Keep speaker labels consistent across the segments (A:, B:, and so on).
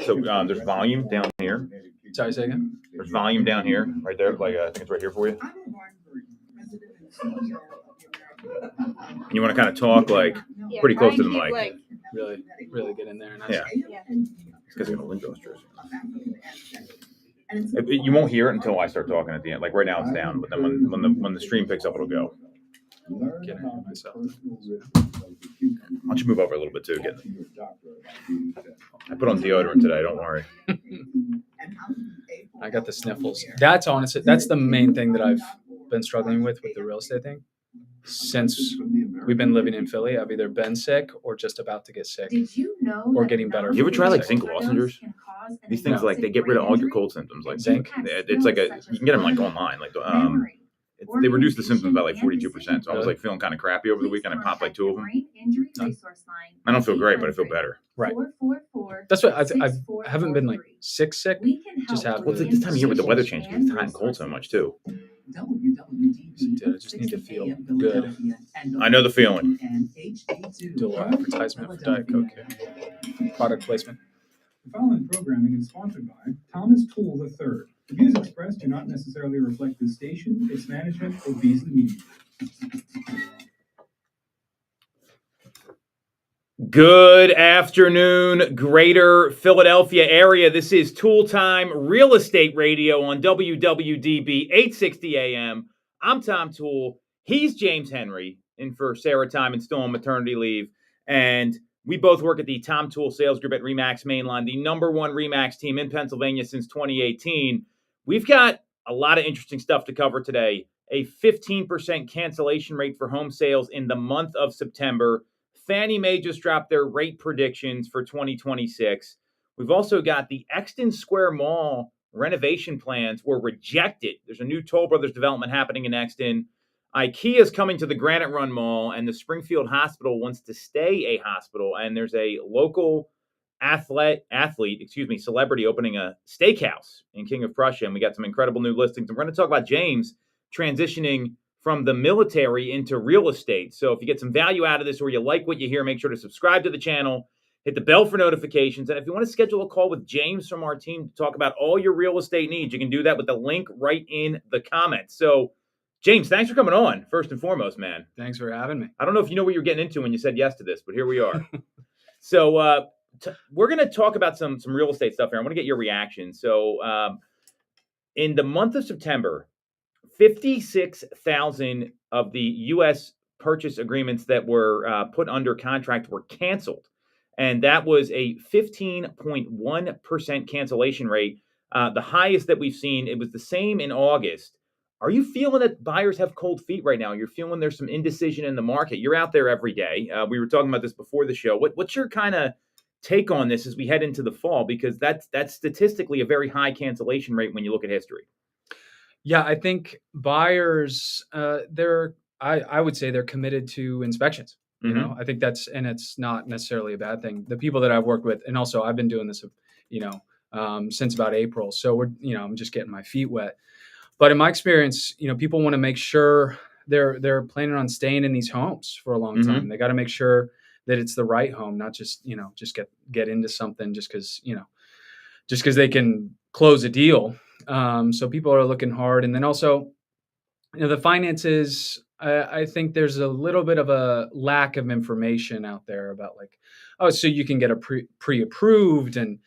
A: So there's volume down here.
B: Sorry, say again.
A: There's volume down here, right there. Like I think it's right here for you. And you want to kind of talk like pretty close to the mic.
B: Like, really get in there. And
A: yeah. Because I got a Lindros jersey. You won't hear it until I start talking at the end. Like right now it's down, but then when the stream picks up, it'll go.
B: Getting ahead of myself.
A: Why don't you move over a little bit too? I put on deodorant today. Don't worry.
B: I got the sniffles. That's the main thing that I've been struggling with the real estate thing. Since we've been living in Philly, I've either been sick or just about to get sick.
C: Did you know
B: or getting better.
A: You ever try like zinc lozenges? These things like they get rid of all your cold symptoms. Like zinc, it's like you can get them like online. Like they reduced the symptoms by like 42%. So I was like feeling kind of crappy over the weekend. I popped like 2 of them. I don't feel great, but I feel better.
B: Right. That's what I haven't been like sick. Just have.
A: Well, it's like this time of year with the weather change, it's hot and cold so much too.
B: Dude, I just need to feel good.
A: I know the feeling.
B: Do a little advertisement for Diet Coke here. Product placement.
D: The following programming is sponsored by Thomas Toole III. The views expressed do not necessarily reflect the station, its management, or these the media.
A: Good afternoon, Greater Philadelphia area. This is Toole Time Real Estate Radio on WWDB 860 AM. I'm Tom Toole. He's James Henry, in for Sarah Time and still on maternity leave. And we both work at the Tom Toole Sales Group at RE/MAX Mainline, the number one RE/MAX team in Pennsylvania since 2018. We've got a lot of interesting stuff to cover today. A 15% cancellation rate for home sales in the month of September. Fannie Mae just dropped their rate predictions for 2026. We've also got the Exton Square Mall renovation plans were rejected. There's a new Toll Brothers development happening in Exton. IKEA is coming to the Granite Run Mall, and the Springfield Hospital wants to stay a hospital. And there's a local celebrity opening a steakhouse in King of Prussia. And we got some incredible new listings. And we're going to talk about James transitioning from the military into real estate. So if you get some value out of this or you like what you hear, make sure to subscribe to the channel, hit the bell for notifications. And if you want to schedule a call with James from our team to talk about all your real estate needs, you can do that with the link right in the comments. So James, thanks for coming on, first and foremost, man.
B: Thanks for having me.
A: I don't know if you know what you're getting into when you said yes to this, but here we are. So we're going to talk about some real estate stuff here. I want to get your reaction. So in the month of September, 56,000 of the U.S. purchase agreements that were put under contract were canceled. And that was a 15.1% cancellation rate, the highest that we've seen. It was the same in August. Are you feeling that buyers have cold feet right now? You're feeling there's some indecision in the market. You're out there every day. We were talking about this before the show. What's your kind of take on this as we head into the fall? Because that's statistically a very high cancellation rate when you look at history.
B: Yeah, I think buyers, I would say they're committed to inspections. You know, I think and it's not necessarily a bad thing. The people that I've worked with, and also I've been doing this, since about April. So I'm just getting my feet wet. But in my experience, people want to make sure they're planning on staying in these homes for a long time. They got to make sure that it's the right home, not just get into something just because they can close a deal. So people are looking hard. And then also, the finances, I think there's a little bit of a lack of information out there about so you can get a pre-approved and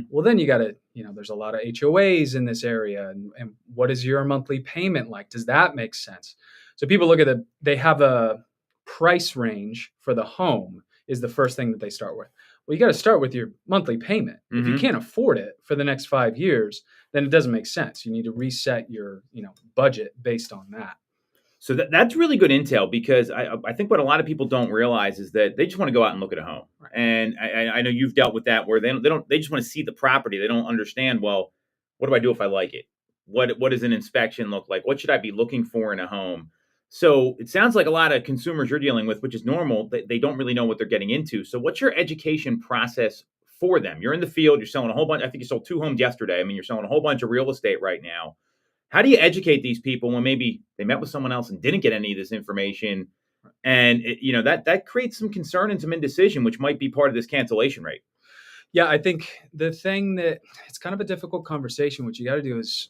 B: well, then you got to, there's a lot of HOAs in this area. And what is your monthly payment like? Does that make sense? So people look at they have a price range for the home is the first thing that they start with. Well, you got to start with your monthly payment. If you can't afford it for the next 5 years, then it doesn't make sense. You need to reset your, budget based on that.
A: So that's really good intel, because I think what a lot of people don't realize is that they just want to go out and look at a home. Right. And I know you've dealt with that, where they just want to see the property. They don't understand, well, what do I do if I like it? What does an inspection look like? What should I be looking for in a home? So it sounds like a lot of consumers you're dealing with, which is normal, they don't really know what they're getting into. So what's your education process for them? You're in the field, you're selling a whole bunch. I think you sold 2 homes yesterday. I mean, you're selling a whole bunch of real estate right now. How do you educate these people when maybe they met with someone else and didn't get any of this information? And that creates some concern and some indecision, which might be part of this cancellation rate.
B: Yeah, I think the thing that it's kind of a difficult conversation. What you got to do is,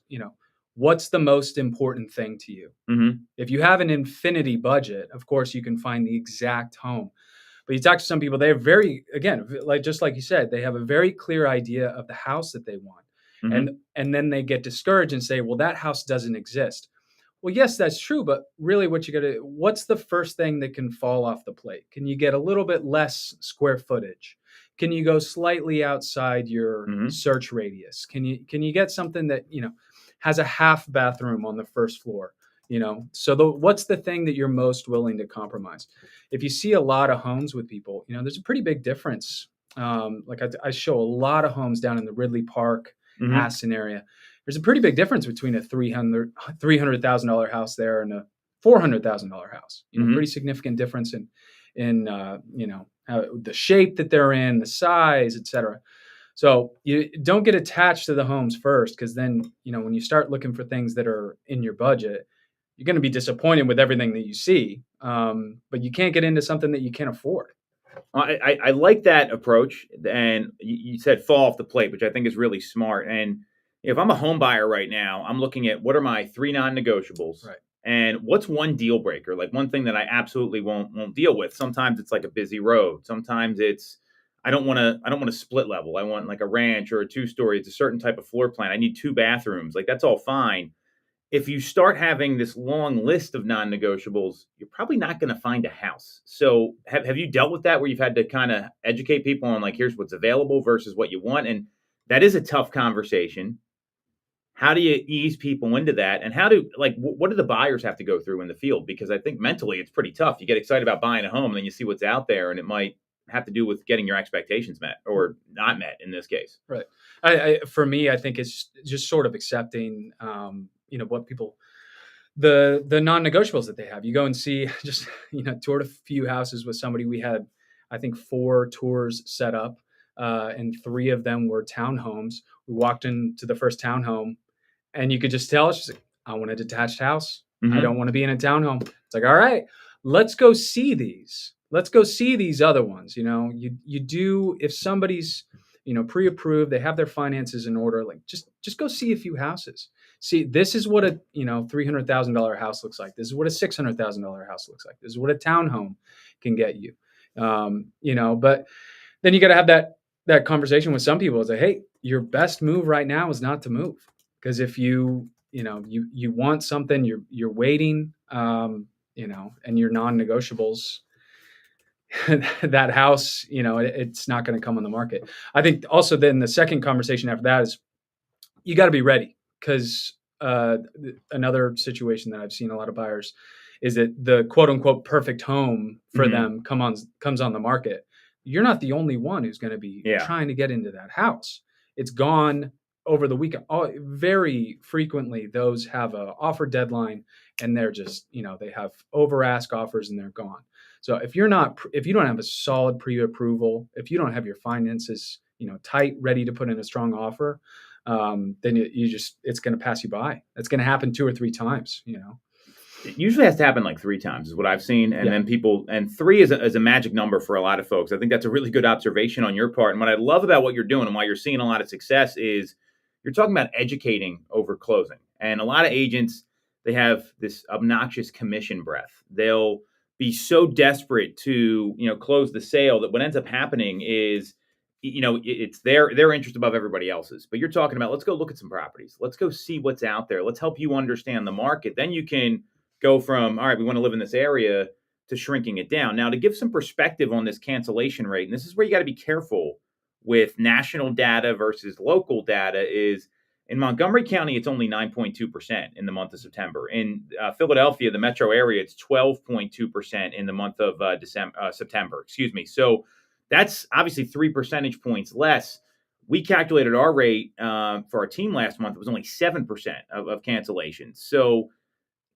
B: what's the most important thing to you?
A: Mm-hmm.
B: If you have an infinity budget, of course you can find the exact home. But you talk to some people, they have just like you said, they have a very clear idea of the house that they want.
A: Mm-hmm.
B: And then they get discouraged and say, well, that house doesn't exist. Well, yes, that's true, but really what's the first thing that can fall off the plate? Can you get a little bit less square footage? Can you go slightly outside your
A: Mm-hmm.
B: search radius? Can you get something that, has a half bathroom on the first floor? So what's the thing that you're most willing to compromise? If you see a lot of homes with people, there's a pretty big difference. Like I show a lot of homes down in the Ridley Park,
A: Mm-hmm.
B: Aston area. There's a pretty big difference between a $300,000 house there and a $400,000 house.
A: Mm-hmm.
B: Pretty significant difference in how the shape that they're in, the size, etc. So you don't get attached to the homes first, because then when you start looking for things that are in your budget, you're going to be disappointed with everything that you see. But you can't get into something that you can't afford.
A: I like that approach, and you said fall off the plate, which I think is really smart. And if I'm a home buyer right now, I'm looking at what are my 3 non-negotiables,
B: right,
A: and what's one deal breaker, like one thing that I absolutely won't deal with. Sometimes it's like a busy road. Sometimes it's I don't want to split level. I want like a ranch or a 2-story. It's a certain type of floor plan. I need 2 bathrooms. Like that's all fine. If you start having this long list of non-negotiables, you're probably not going to find a house. So have you dealt with that, where you've had to kind of educate people on like, here's what's available versus what you want? And that is a tough conversation. How do you ease people into that? And what do the buyers have to go through in the field? Because I think mentally it's pretty tough. You get excited about buying a home and then you see what's out there, and it might have to do with getting your expectations met or not met in this case.
B: Right. For me, I think it's just sort of accepting, what people, the non-negotiables that they have. You go and see, just, toured a few houses with somebody. We had, I think, 4 tours set up, and 3 of them were townhomes. We walked into the first townhome, and you could just tell she's like, I want a detached house.
A: Mm-hmm.
B: I don't want to be in a townhome. It's like, all right, let's go see these. Let's go see these other ones. You do, if somebody's, pre-approved, they have their finances in order, like just go see a few houses. See, this is what a, $300,000 house looks like. This is what a $600,000 house looks like. This is what a townhome can get you. But then you got to have that conversation with some people. It's like, hey, your best move right now is not to move. Because if you want something, you're waiting, and your non-negotiables, that house, it's not going to come on the market. I think also then the second conversation after that is you got to be ready, because another situation that I've seen a lot of buyers is that the quote unquote perfect home for
A: Mm-hmm.
B: them comes on the market. You're not the only one who's going to be trying to get into that house. It's gone over the weekend. Very frequently, those have a offer deadline, and they're just, they have over ask offers and they're gone. So if you don't have a solid pre-approval, if you don't have your finances, tight, ready to put in a strong offer, then it's going to pass you by. That's going to happen 2 or 3 times.
A: It usually has to happen like 3 times is what I've seen. And then and 3 is a magic number for a lot of folks. I think that's a really good observation on your part. And what I love about what you're doing and why you're seeing a lot of success is you're talking about educating over closing. And a lot of agents, they have this obnoxious commission breath. They'll be so desperate to, close the sale that what ends up happening is, it's their interest above everybody else's. But you're talking about, let's go look at some properties. Let's go see what's out there. Let's help you understand the market. Then you can go from, all right, we want to live in this area, to shrinking it down. Now, to give some perspective on this cancellation rate, and this is where you got to be careful with national data versus local data, is in Montgomery County, it's only 9.2% in the month of September. In Philadelphia, the metro area, it's 12.2% in the month of September. So that's obviously 3 percentage points less. We calculated our rate for our team last month. It was only 7% of cancellations. So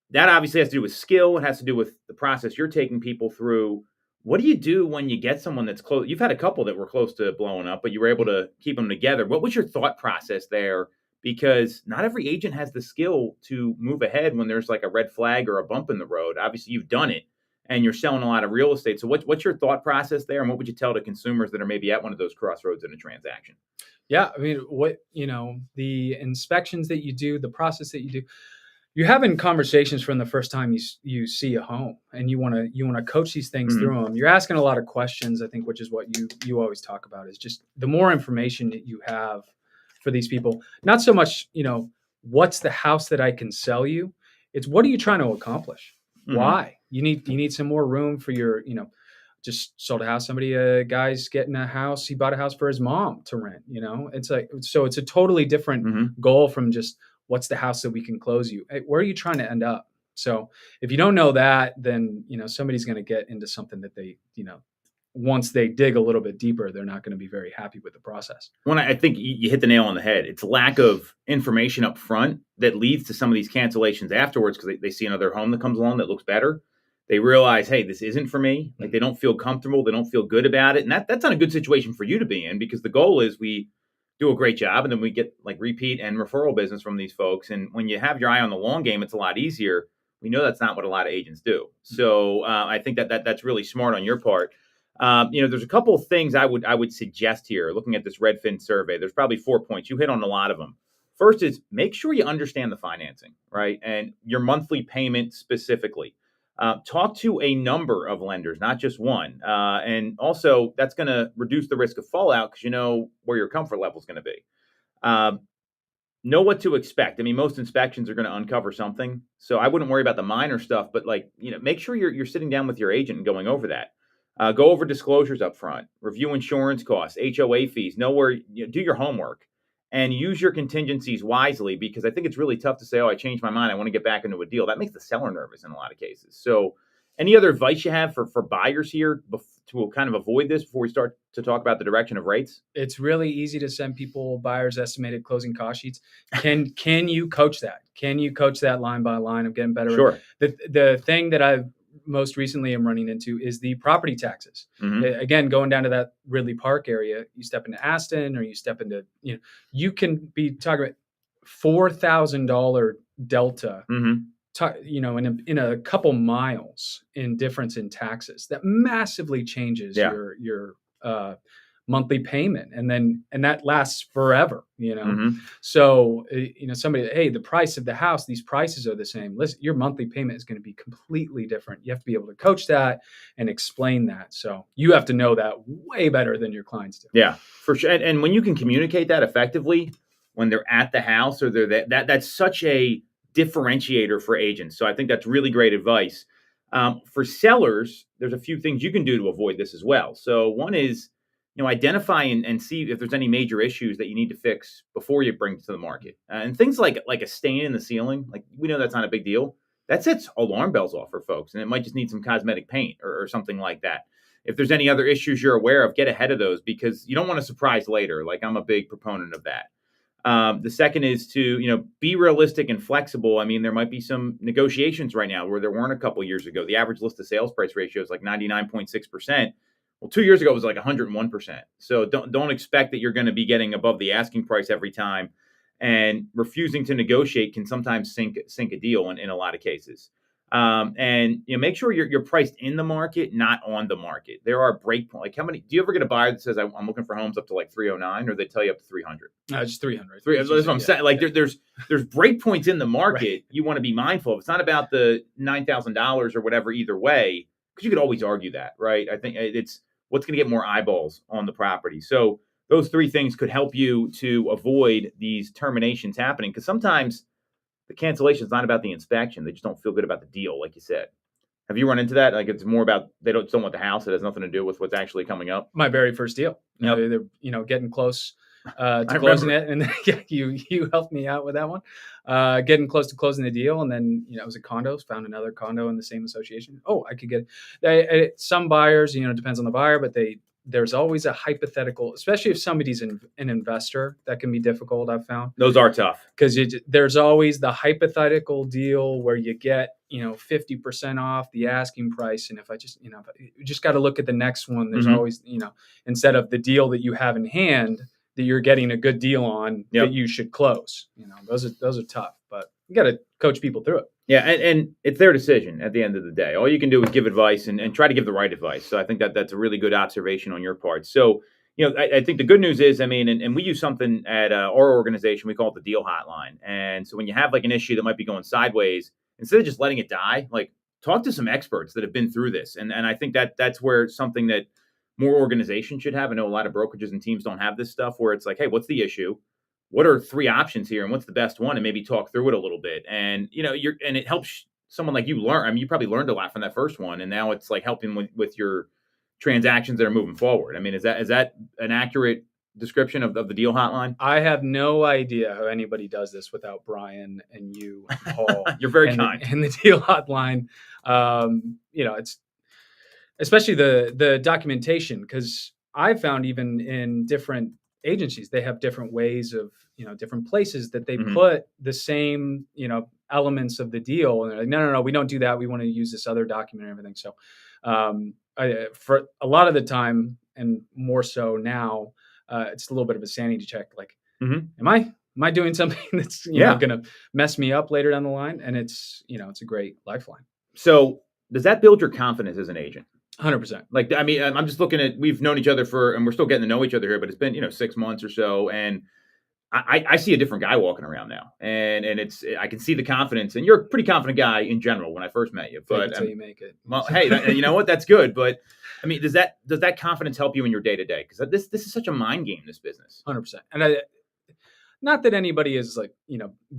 A: that obviously has to do with skill. It has to do with the process you're taking people through. What do you do when you get someone that's close? You've had a couple that were close to blowing up, but you were able to keep them together. What was your thought process there? Because not every agent has the skill to move ahead when there's like a red flag or a bump in the road. Obviously, you've done it. and you're selling a lot of real estate. So what's your thought process there, and what would you tell to consumers that are maybe at one of those crossroads in a transaction?
B: Yeah, I mean, the inspections that you do, the process that you do, you're having conversations from the first time you see a home, and you want to coach these things through them. You're asking a lot of questions, I think, which is what you always talk about, is just the more information that you have for these people. Not so much, what's the house that I can sell you? It's what are you trying to accomplish? Why? You need some more room for your, just sold a house. A guy's getting a house. He bought a house for his mom to rent, it's like, so it's a totally different goal from just what's the house that we can close you. Where are you trying to end up? So if you don't know that, then, somebody's going to get into something that they, once they dig a little bit deeper, they're not going to be very happy with the process.
A: Well, I think you hit the nail on the head. It's lack of information up front that leads to some of these cancellations afterwards, because they see another home that comes along that looks better. They realize, hey, this isn't for me. Like, they don't feel comfortable. They don't feel good about it. And that's not a good situation for you to be in, because the goal is we do a great job and then we get like repeat and referral business from these folks. And when you have your eye on the long game, it's a lot easier. We know that's not what a lot of agents do. So I think that's really smart on your part. There's a couple of things I would suggest here, looking at this Redfin survey. There's probably 4 points. You hit on a lot of them. First is make sure you understand the financing, right? And your monthly payment specifically. Talk to a number of lenders, not just one. And also, that's going to reduce the risk of fallout, because you know where your comfort level is going to be. Know what to expect. I mean, most inspections are going to uncover something. So I wouldn't worry about the minor stuff, but make sure you're sitting down with your agent and going over that. Go over disclosures up front, review insurance costs, HOA fees, do your homework, and use your contingencies wisely, because I think it's really tough to say, oh, I changed my mind, I want to get back into a deal. That makes the seller nervous in a lot of cases. So any other advice you have for buyers here to kind of avoid this before we start to talk about the direction of rates?
B: It's really easy to send people buyers' estimated closing cost sheets. Can you coach that? Can you coach that line by line of getting better?
A: Sure.
B: The thing that I've most recently am running into is the property taxes. Again, going down to that Ridley Park area, you step into Aston, or you step into, you can be talking about $4,000 delta, in a couple miles in difference in taxes. That massively changes your monthly payment, and that lasts forever. So somebody, hey, the price of the house, these prices are the same. Listen, your monthly payment is going to be completely different. You have to be able to coach that and explain that. So you have to know that way better than your clients do.
A: Yeah, for sure. And when you can communicate that effectively when they're at the house, or they're that's such a differentiator for agents. So I think that's really great advice. For sellers, there's a few things you can do to avoid this as well. So one is, identify and see if there's any major issues that you need to fix before you bring it to the market. And things like a stain in the ceiling, like, we know that's not a big deal. That sets alarm bells off for folks, and it might just need some cosmetic paint or something like that. If there's any other issues you're aware of, get ahead of those, because you don't want to surprise later. Like, I'm a big proponent of that. The second is to, be realistic and flexible. I mean, there might be some negotiations right now where there weren't a couple years ago. The average list to sales price ratio is like 99.6%. Well, 2 years ago it was like 101%. So don't expect that you're going to be getting above the asking price every time. And refusing to negotiate can sometimes sink a deal in a lot of cases. And make sure you're priced in the market, not on the market. There are breakpoints. Like, how many? Do you ever get a buyer that says I'm looking for homes up to like 309, or they tell you up to 300?
B: No, just 300.
A: That's what I'm saying. Like, there's breakpoints in the market. Right. You want to be mindful of. It's not about the $9,000 or whatever either way, because you could always argue that, right? I think it's what's going to get more eyeballs on the property. So those three things could help you to avoid these terminations happening, because sometimes the cancellation is not about the inspection. They just don't feel good about the deal, like you said. Have you run into that? Like, it's more about they don't want the house. It has nothing to do with what's actually coming up.
B: My very first deal. Yep. They're getting close to closing it, and you helped me out with that one. Getting close to closing the deal, and then it was a condo. Found another condo in the same association. Oh, I could get some buyers. It depends on the buyer, but there's always a hypothetical, especially if somebody's an investor, that can be difficult. I've found
A: those are tough,
B: because there's always the hypothetical deal where you get 50% off the asking price, and if I just you just got to look at the next one. There's always instead of the deal that you have in hand that you're getting a good deal on that you should close. Those are tough, but you got to coach people through it.
A: Yeah, and it's their decision at the end of the day. All you can do is give advice and try to give the right advice. So I think that's a really good observation on your part. So, I think the good news is, I mean, and we use something at our organization, we call it the deal hotline. And so when you have like an issue that might be going sideways, instead of just letting it die, like talk to some experts that have been through this. And I think that's where something that more organizations should have. I know a lot of brokerages and teams don't have this stuff where it's like, hey, what's the issue? What are 3 options here and what's the best one, and maybe talk through it a little bit. And and it helps someone like you learn. I mean, you probably learned a lot from that first one, and now it's like helping with your transactions that are moving forward. I mean, is that an accurate description of the deal hotline?
B: I have no idea how anybody does this without Brian and you and Paul.
A: You're very
B: and
A: kind.
B: And the deal hotline, it's especially the documentation, because I found even in different agencies, they have different ways of, different places that they put the same, elements of the deal. And they're like, no, we don't do that. We want to use this other document and everything. So for a lot of the time, and more so now, it's a little bit of a sanity check. Like, am I doing something that's, going to mess me up later down the line? And it's, it's a great lifeline.
A: So does that build your confidence as an agent?
B: 100%.
A: Like, I mean, I'm just looking at, we've known each other and we're still getting to know each other here, but it's been, 6 months or so. And I see a different guy walking around now, and I can see the confidence, and you're a pretty confident guy in general when I first met you, but
B: until you make it.
A: Well, hey, you know what? That's good. But I mean, does that confidence help you in your day to day? Because this is such a mind game, this business.
B: 100%. And not that anybody is like,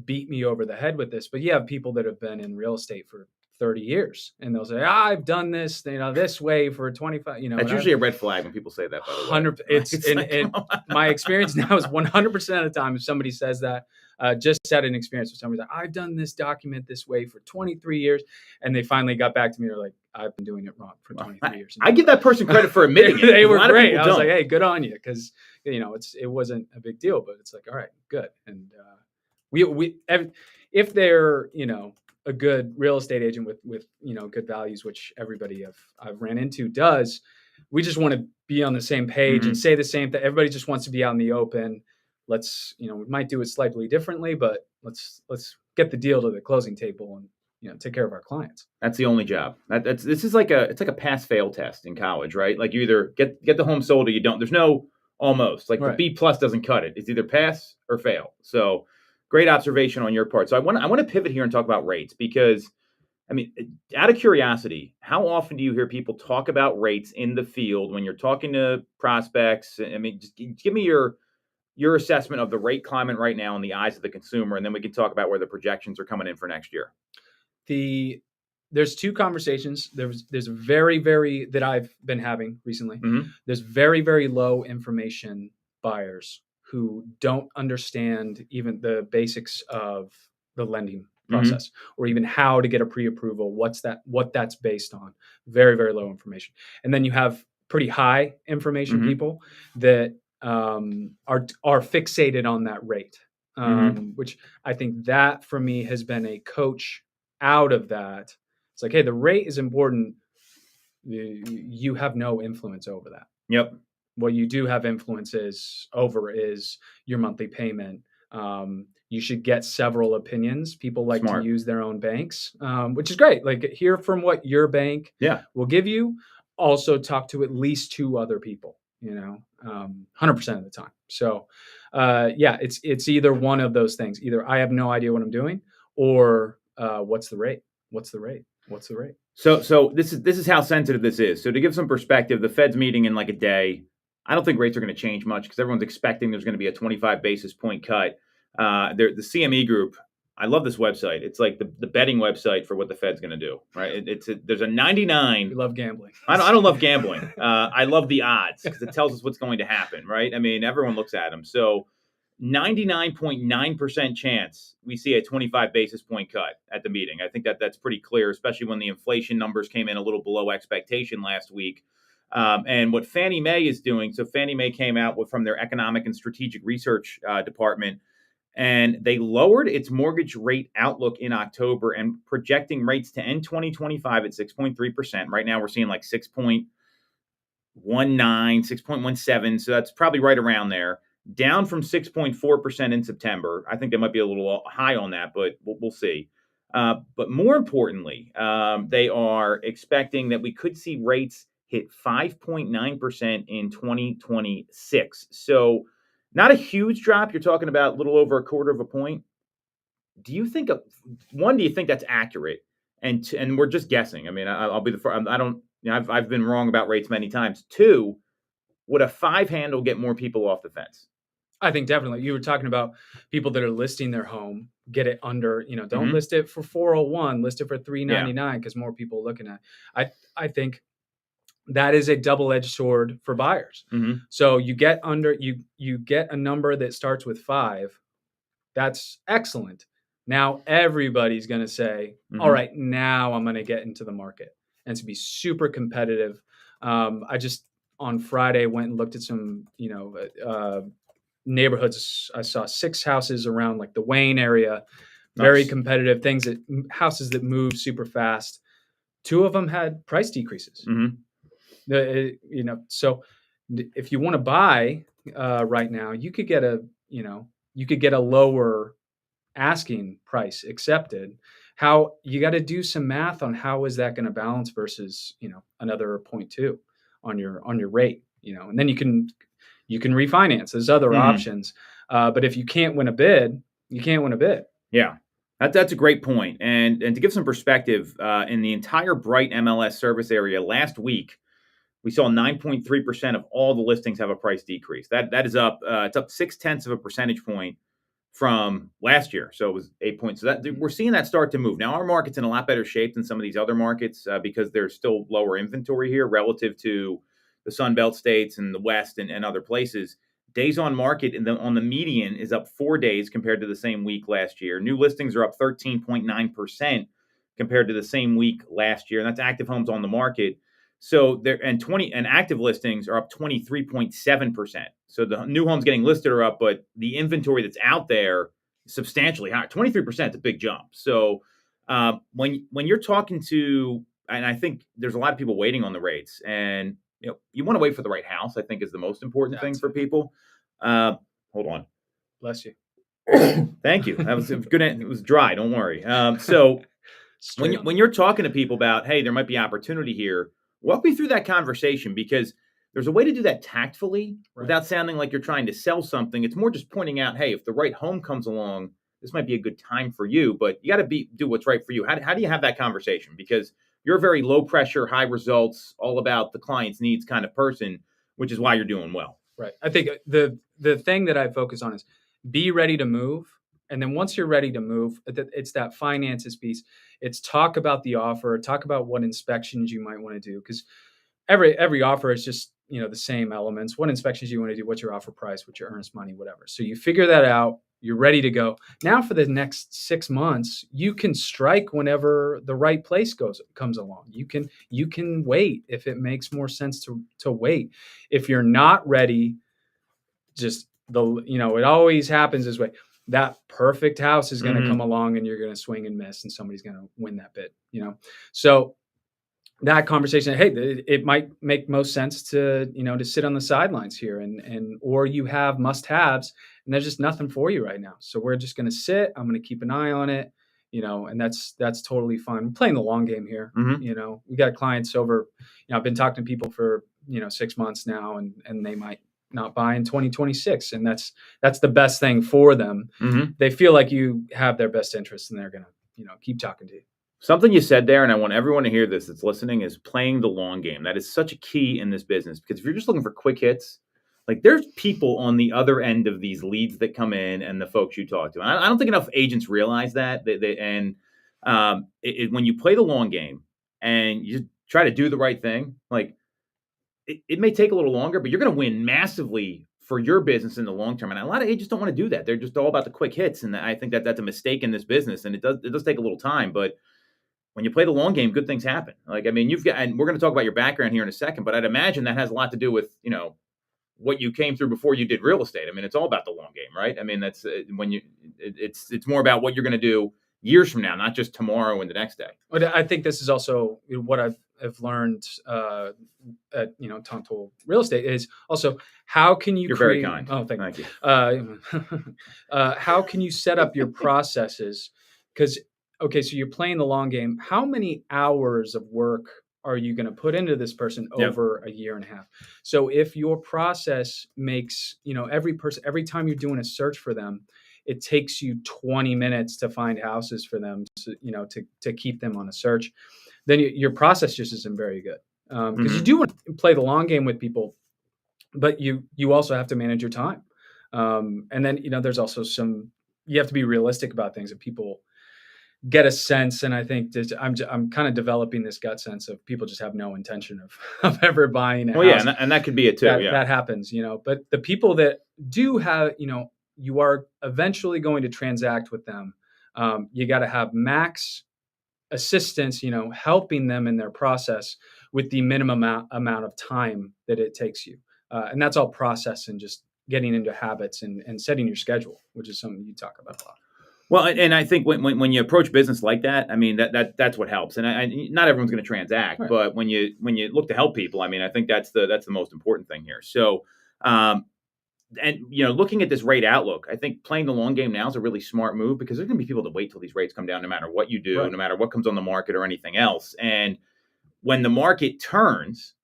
B: beat me over the head with this, but you have people that have been in real estate for 30 years and they'll say, I've done this, this way for 25,
A: That's usually a red flag when people say that, by the way.
B: 100. My experience now is 100% of the time, if somebody says that, just had an experience with somebody like, I've done this document this way for 23 years. And they finally got back to me. They're like, I've been doing it wrong for 23 years.
A: I give that person credit for admitting it.
B: They were great. I was like, hey, good on you. Cause it wasn't a big deal, but it's like, all right, good. And, if they're, a good real estate agent with good values, which everybody I've ran into does, we just want to be on the same page and say the same thing. Everybody just wants to be out in the open. Let's, we might do it slightly differently, but let's get the deal to the closing table and take care of our clients.
A: That's the only job. This is like it's like a pass-fail test in college, right? Like you either get the home sold or you don't. There's no almost. Like the B+ doesn't cut it. It's either pass or fail. So great observation on your part. So I want to pivot here and talk about rates, because, I mean, out of curiosity, how often do you hear people talk about rates in the field when you're talking to prospects? I mean, just give me your assessment of the rate climate right now in the eyes of the consumer, and then we can talk about where the projections are coming in for next year.
B: There's 2 conversations. There's very, very that I've been having recently. There's very, very low information buyers who don't understand even the basics of the lending process or even how to get a pre-approval, what that's based on. Very, very low information. And then you have pretty high information people that are fixated on that rate, which I think that for me has been a coach out of that. It's like, hey, the rate is important. You have no influence over that.
A: Yep.
B: What you do have influence over is your monthly payment. You should get several opinions. People like to use their own banks, which is great. Like, hear from what your bank will give you. Also talk to at least 2 other people, 100% of the time. So it's either one of those things. Either I have no idea what I'm doing, or what's the rate?
A: So this is how sensitive this is. So to give some perspective, the Fed's meeting in like a day. I don't think rates are going to change much because everyone's expecting there's going to be a 25 basis point cut. The CME Group, I love this website. It's like the betting website for what the Fed's going to do, right? There's a 99.
B: We love gambling.
A: I don't love gambling. I love the odds because it tells us what's going to happen, right? I mean, everyone looks at them. So 99.9% chance we see a 25 basis point cut at the meeting. I think that's pretty clear, especially when the inflation numbers came in a little below expectation last week. And what Fannie Mae is doing, so Fannie Mae came out from their economic and strategic research department, and they lowered its mortgage rate outlook in October and projecting rates to end 2025 at 6.3%. Right now we're seeing like 6.19, 6.17. So that's probably right around there, down from 6.4% in September. I think they might be a little high on that, but we'll see. But more importantly, they are expecting that we could see rates hit 5.9% in 2026. So not a huge drop. You're talking about a little over a quarter of a point. Do you think do you think that's accurate? And we're just guessing. I mean, I'll be the first. I don't. I've been wrong about rates many times. Two, would a 5 handle get more people off the fence?
B: I think definitely. You were talking about people that are listing their home, get it under, don't list it for 401, list it for 399 because more people are looking at it. I think that is a double-edged sword for buyers. So you get you get a number that starts with 5. That's excellent. Now everybody's going to say, all right, now I'm going to get into the market. And to be super competitive. I just on Friday went and looked at some, neighborhoods. I saw 6 houses around like the Wayne area, very competitive houses that move super fast. 2 of them had price decreases. So if you want to buy right now, you could get a lower asking price accepted. How you got to do some math on how is that going to balance versus another 0.2 on your rate, and then you can refinance. There's other options, but if you can't win a bid, you can't win a bid.
A: Yeah. That's a great point. And to give some perspective, in the entire Bright MLS service area last week, we saw 9.3% of all the listings have a price decrease. That is up. It's up 0.6 of a percentage point from last year. So it was 8 points. So we're seeing that start to move. Now our market's in a lot better shape than some of these other markets because there's still lower inventory here relative to the Sun Belt states and the West and other places. Days on market on the median is up 4 days compared to the same week last year. New listings are up 13.9% compared to the same week last year. And that's active homes on the market. So and active listings are up 23.7%. So the new homes getting listed are up, but the inventory that's out there is substantially higher. 23% is a big jump. So when you're talking to, and I think there's a lot of people waiting on the rates, and you want to wait for the right house, I think is the most important thing for people. Hold on.
B: Bless you.
A: Thank you. That was good. It was dry. Don't worry. So when you're talking to people about, hey, there might be opportunity here, walk me through that conversation, because there's a way to do that tactfully without sounding like you're trying to sell something. It's more just pointing out, hey, if the right home comes along, this might be a good time for you, but you got to do what's right for you. How do you have that conversation? Because you're a very low pressure, high results, all about the client's needs kind of person, which is why you're doing well.
B: Right. I think the thing that I focus on is be ready to move. And then once you're ready to move, it's that finances piece. It's talk about the offer, talk about what inspections you might want to do. Because every offer is just, the same elements. What inspections you want to do, what's your offer price, what's your earnest money, whatever. So you figure that out. You're ready to go. Now for the next 6 months, you can strike whenever the right place comes along. You can wait if it makes more sense to wait. If you're not ready, just it always happens this way. That perfect house is going to come along and you're going to swing and miss and somebody's going to win that bid, So that conversation, hey, it might make most sense to sit on the sidelines here or you have must-haves and there's just nothing for you right now. So we're just going to sit. I'm going to keep an eye on it, and that's totally fine. We're playing the long game here. We got clients over, I've been talking to people for, 6 months now and they might not buy in 2026. And that's the best thing for them. They feel like you have their best interest and they're going to, keep talking to you.
A: Something you said there, and I want everyone to hear this that's listening, is playing the long game. That is such a key in this business, because if you're just looking for quick hits, like there's people on the other end of these leads that come in and the folks you talk to. And I don't think enough agents realize that. When you play the long game and you try to do the right thing, like it may take a little longer, but you're going to win massively for your business in the long term. And a lot of agents don't want to do that. They're just all about the quick hits. And I think that's a mistake in this business. And it does take a little time, but when you play the long game, good things happen. Like, I mean, and we're going to talk about your background here in a second, but I'd imagine that has a lot to do with, what you came through before you did real estate. I mean, it's all about the long game, right? I mean, that's it's more about what you're going to do years from now, not just tomorrow and the next day.
B: But I think this is also what I've learned at Toole Real Estate is also how can you
A: You're
B: create,
A: very kind.
B: Oh, thank
A: you.
B: How can you set up your processes? Because okay, so you're playing the long game. How many hours of work are you going to put into this person over a year and a half? So if your process makes, every time you're doing a search for them, it takes you 20 minutes to find houses for them, to keep them on a search, then your process just isn't very good. Because you do want to play the long game with people, but you also have to manage your time. And then, there's also you have to be realistic about things that people get a sense. And I think I'm kind of developing this gut sense of people just have no intention of ever buying a house.
A: Yeah, and that could be it too.
B: That happens, but the people that do have, you are eventually going to transact with them. You got to have max assistance, helping them in their process with the minimum amount of time that it takes you. And that's all process and just getting into habits and setting your schedule, which is something you talk about a lot.
A: Well, and I think when you approach business like that, I mean that's what helps. And not everyone's going to transact, right. But when you look to help people, I mean, I think that's the most important thing here. So, and looking at this rate outlook, I think playing the long game now is a really smart move because there's going to be people that wait till these rates come down, no matter what you do, right. No matter what comes on the market or anything else. And when the market turns,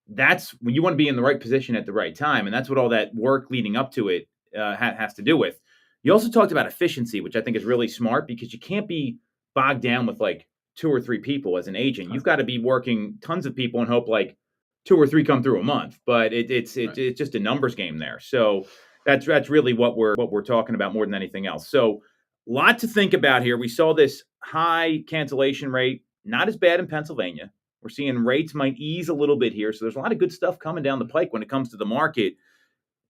A: that's when you want to be in the right position at the right time, and that's what all that work leading up to it has to do with. You also talked about efficiency, which I think is really smart because you can't be bogged down with like 2 or 3 people as an agent. You've got to be working tons of people and hope like 2 or 3 come through a month. But it's just a numbers game there. So that's really what we're talking about more than anything else. So a lot to think about here. We saw this high cancellation rate, not as bad in Pennsylvania. We're seeing rates might ease a little bit here. So there's a lot of good stuff coming down the pike when it comes to the market.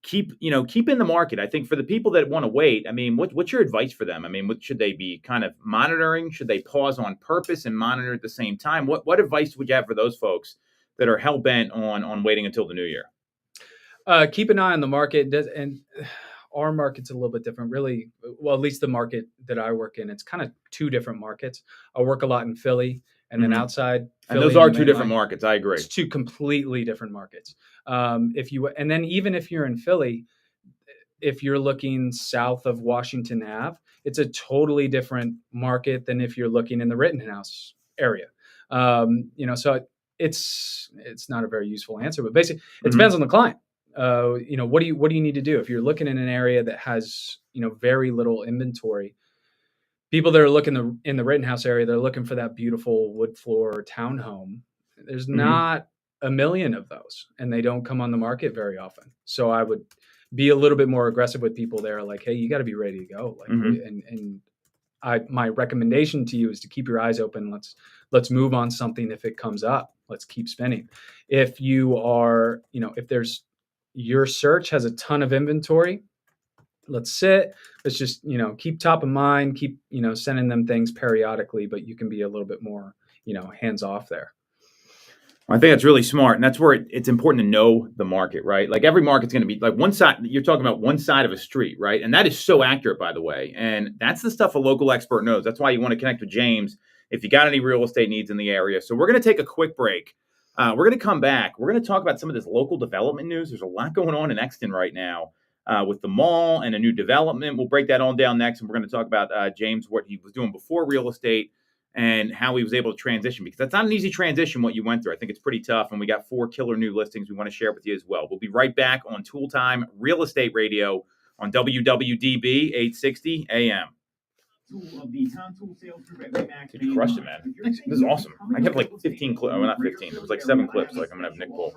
A: Keep in the market. I think for the people that want to wait, I mean, what's your advice for them? I mean, what should they be kind of monitoring? Should they pause on purpose and monitor at the same time? What advice would you have for those folks that are hell bent on waiting until the new year?
B: Keep an eye on the market, and our market's a little bit different, really. Well, at least the market that I work in, it's kind of 2 different markets. I work a lot in Philly, and then outside Philly,
A: and those are 2 different markets. I agree.
B: It's 2 completely different markets. And then even if you're in Philly, if you're looking south of Washington Ave, it's a totally different market than if you're looking in the Rittenhouse area. So it's not a very useful answer, but basically it depends on the client. What do you need to do if you're looking in an area that has very little inventory? People that are looking in the Rittenhouse area, they're looking for that beautiful wood floor townhome. There's not a million of those, and they don't come on the market very often. So I would be a little bit more aggressive with people there. Like, hey, you got to be ready to go. Like, my recommendation to you is to keep your eyes open. Let's move on something if it comes up. Let's keep spinning. If you are, if your search has a ton of inventory, let's sit. Let's just, keep top of mind, keep, sending them things periodically, but you can be a little bit more, hands off there.
A: I think that's really smart. And that's where it's important to know the market, right? Like every market's going to be like one side. You're talking about one side of a street, right? And that is so accurate, by the way. And that's the stuff a local expert knows. That's why you want to connect with James if you got any real estate needs in the area. So we're going to take a quick break. We're going to come back. We're going to talk about some of this local development news. There's a lot going on in Exton right now with the mall and a new development. We'll break that all down next. And we're going to talk about James, what he was doing before real estate and how he was able to transition, because that's not an easy transition what you went through. I think it's pretty tough, and we got 4 killer new listings we want to share with you as well. We'll be right back on Toole Time Real Estate Radio on WWDB 860 AM. You crushed it, man. This is awesome. I kept like 15 clips. Well, not 15. It was like 7 clips. Like I'm going to have Nick Bull.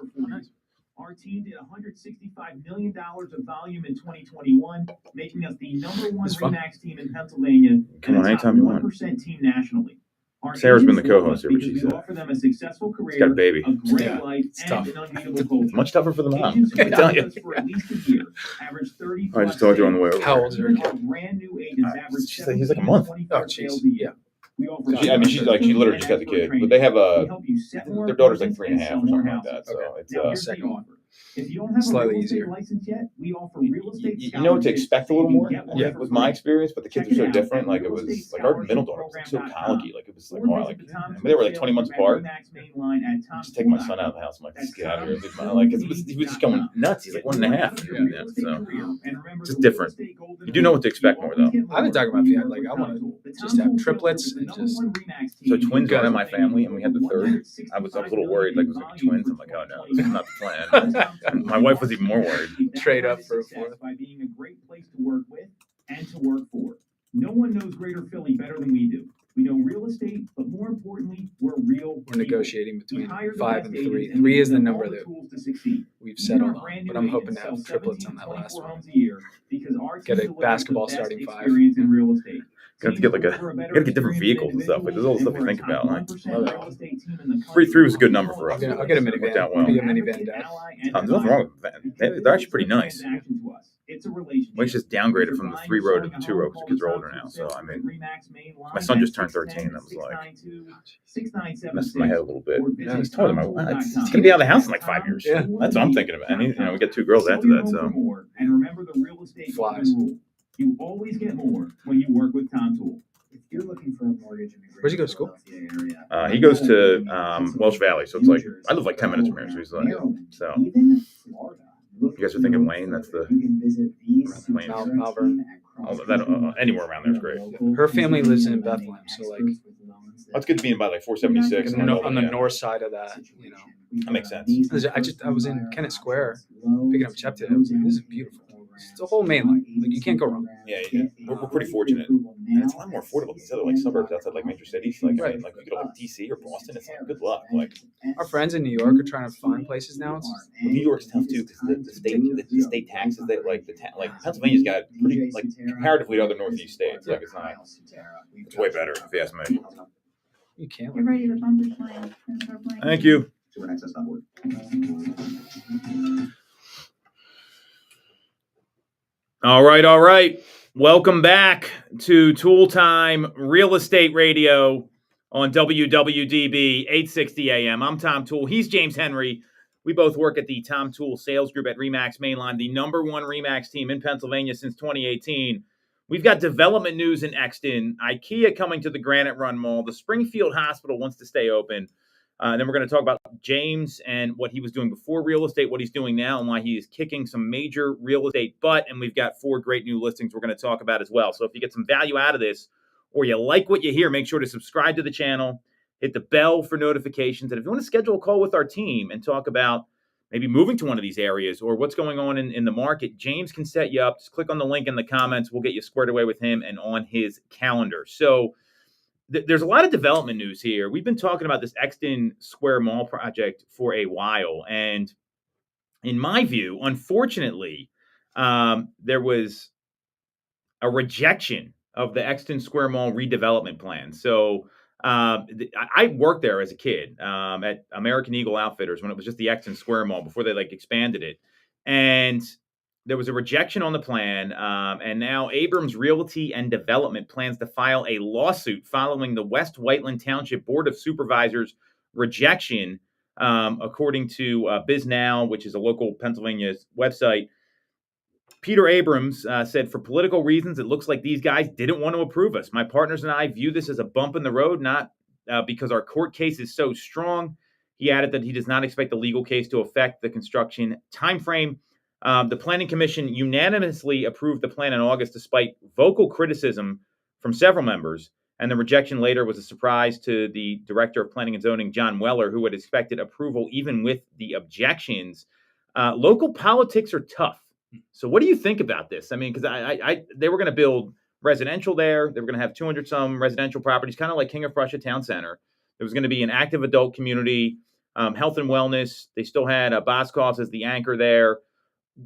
D: Our team did $165 million of volume in 2021, making us the number 1 RE/MAX team in Pennsylvania
A: Come on, anytime you want.
D: 1% team nationally.
A: Sarah's been the co-host here, but she said
D: offer them a successful career,
A: she's got a baby.
D: A great life, and an unbeatable culture.
A: It's much tougher for the mom. I tell you.
D: For at least a year, average 30.
A: I just told you on the way over.
B: How old is her kid?
D: Our brand new agents average
A: he's like a month.
B: Oh, jeez. Yeah.
A: She literally just got the kid, but they have their daughter's like 3.5 or something like that. So it's
B: second.
D: If you don't have
B: Slightly
D: a real estate
B: easier.
D: license yet, we offer real estate
A: You know what to expect a little more.
B: Yeah.
A: With my experience, but the kids are so different. Like it was like our middle daughter was like so colicky. Like it was like, oh, like they were like 20 months apart. Just take my son out of the house. I'm like, just get out of here. Like he was just going nuts. He's like 1.5. Yeah, so just different. You do know what to expect more though.
B: I've been talking about like I want to just have triplets and just
A: so twins got in my family, and we had the third. I was a little worried, like it was gonna be twins. I'm like, oh no, this is not the plan. And my wife was even more worried.
B: Trade up for a fourth.
D: By being a great place to work with and to work for. No one knows Greater Philly better than we do. We know real estate, but more importantly, we're real.
B: We're negotiating between 5 and 3. 3 is the number that we've settled on, but I'm hoping to have triplets on that last one. Get a basketball starting 5.
A: Gonna have to get like gotta get different vehicles and stuff. Like there's all the stuff you think about. Like 3 was a good number for us.
B: I'll get a minivan.
A: Worked out well.
B: I'll get a minivan dad.
A: There's nothing wrong with that. They're actually pretty nice. We just downgraded from the 3-row to the 2-row because the kids are older now. So I mean, my son just turned 13. That was like messed with my head a little bit. I just told him it's gonna be out of the house in like 5 years.
B: Yeah.
A: That's what I'm thinking about. And we get 2 girls after that. So
D: and remember the real estate
B: Flies.
D: rule. You always get more when you work with Toole.
C: If you're looking for a mortgage in the
B: Where's he go to school?
C: Philadelphia area,
A: he goes to Welsh Valley. So it's like I live like 10 minutes from here. So he's like, so
C: even Florida.
A: you guys are thinking Wayne? That's the
C: You can visit these two
A: Wayne.
C: churches
B: Malvern.
A: that anywhere around there is great.
B: Her family lives in Bethlehem, so like
A: That's good being by like 476
B: on the north side of that, you know.
A: That makes sense.
B: I was in Kennett Square picking up Chep today. I was like, this is beautiful. It's the whole main line. Like you can't go wrong.
A: Yeah. We're pretty fortunate. And it's a lot more affordable than other like suburbs outside like major cities. Like
B: Right.
A: like you go to like DC or Boston, it's like good luck. Like
B: Our friends in New York are trying to find places now. It's
A: New York's tough too because the state taxes that like like Pennsylvania's got pretty like comparatively to other northeast states. Like it's way better if you ask me.
B: you can't.
E: Get ready, the bumper's playing. Start playing.
A: Thank you. All right. Welcome back to Toole Time Real Estate Radio on WWDB 860 AM. I'm Tom Toole. He's James Henry. We both work at the Tom Toole Sales Group at RE/MAX Mainline, the number 1 RE/MAX team in Pennsylvania since 2018. We've got development news in Exton, IKEA coming to the Granite Run Mall, the Springfield Hospital wants to stay open. Then we're going to talk about James and what he was doing before real estate, what he's doing now, and why he is kicking some major real estate butt. And we've got 4 great new listings we're going to talk about as well. So if you get some value out of this or you like what you hear, make sure to subscribe to the channel, hit the bell for notifications. And if you want to schedule a call with our team and talk about maybe moving to one of these areas or what's going on in the market, James can set you up. Just click on the link in the comments. We'll get you squared away with him and on his calendar. So there's a lot of development news here. We've been talking about this Exton Square Mall project for a while. And in my view, unfortunately, there was a rejection of the Exton Square Mall redevelopment plan. So I worked there as a kid at American Eagle Outfitters when it was just the Exton Square Mall before they like expanded it. And there was a rejection on the plan, and now Abrams Realty and Development plans to file a lawsuit following the West Whiteland Township Board of Supervisors rejection, according to BizNow, which is a local Pennsylvania website. Peter Abrams said, for political reasons, it looks like these guys didn't want to approve us. My partners and I view this as a bump in the road, not because our court case is so strong. He added that he does not expect the legal case to affect the construction timeframe. The Planning Commission unanimously approved the plan in August despite vocal criticism from several members, and the rejection later was a surprise to the Director of Planning and Zoning, John Weller, who had expected approval even with the objections. Local politics are tough. So what do you think about this? I mean, because they were going to build residential there. They were going to have 200-some residential properties, kind of like King of Prussia Town Center. There was going to be an active adult community, health and wellness. They still had Boscov's as the anchor there.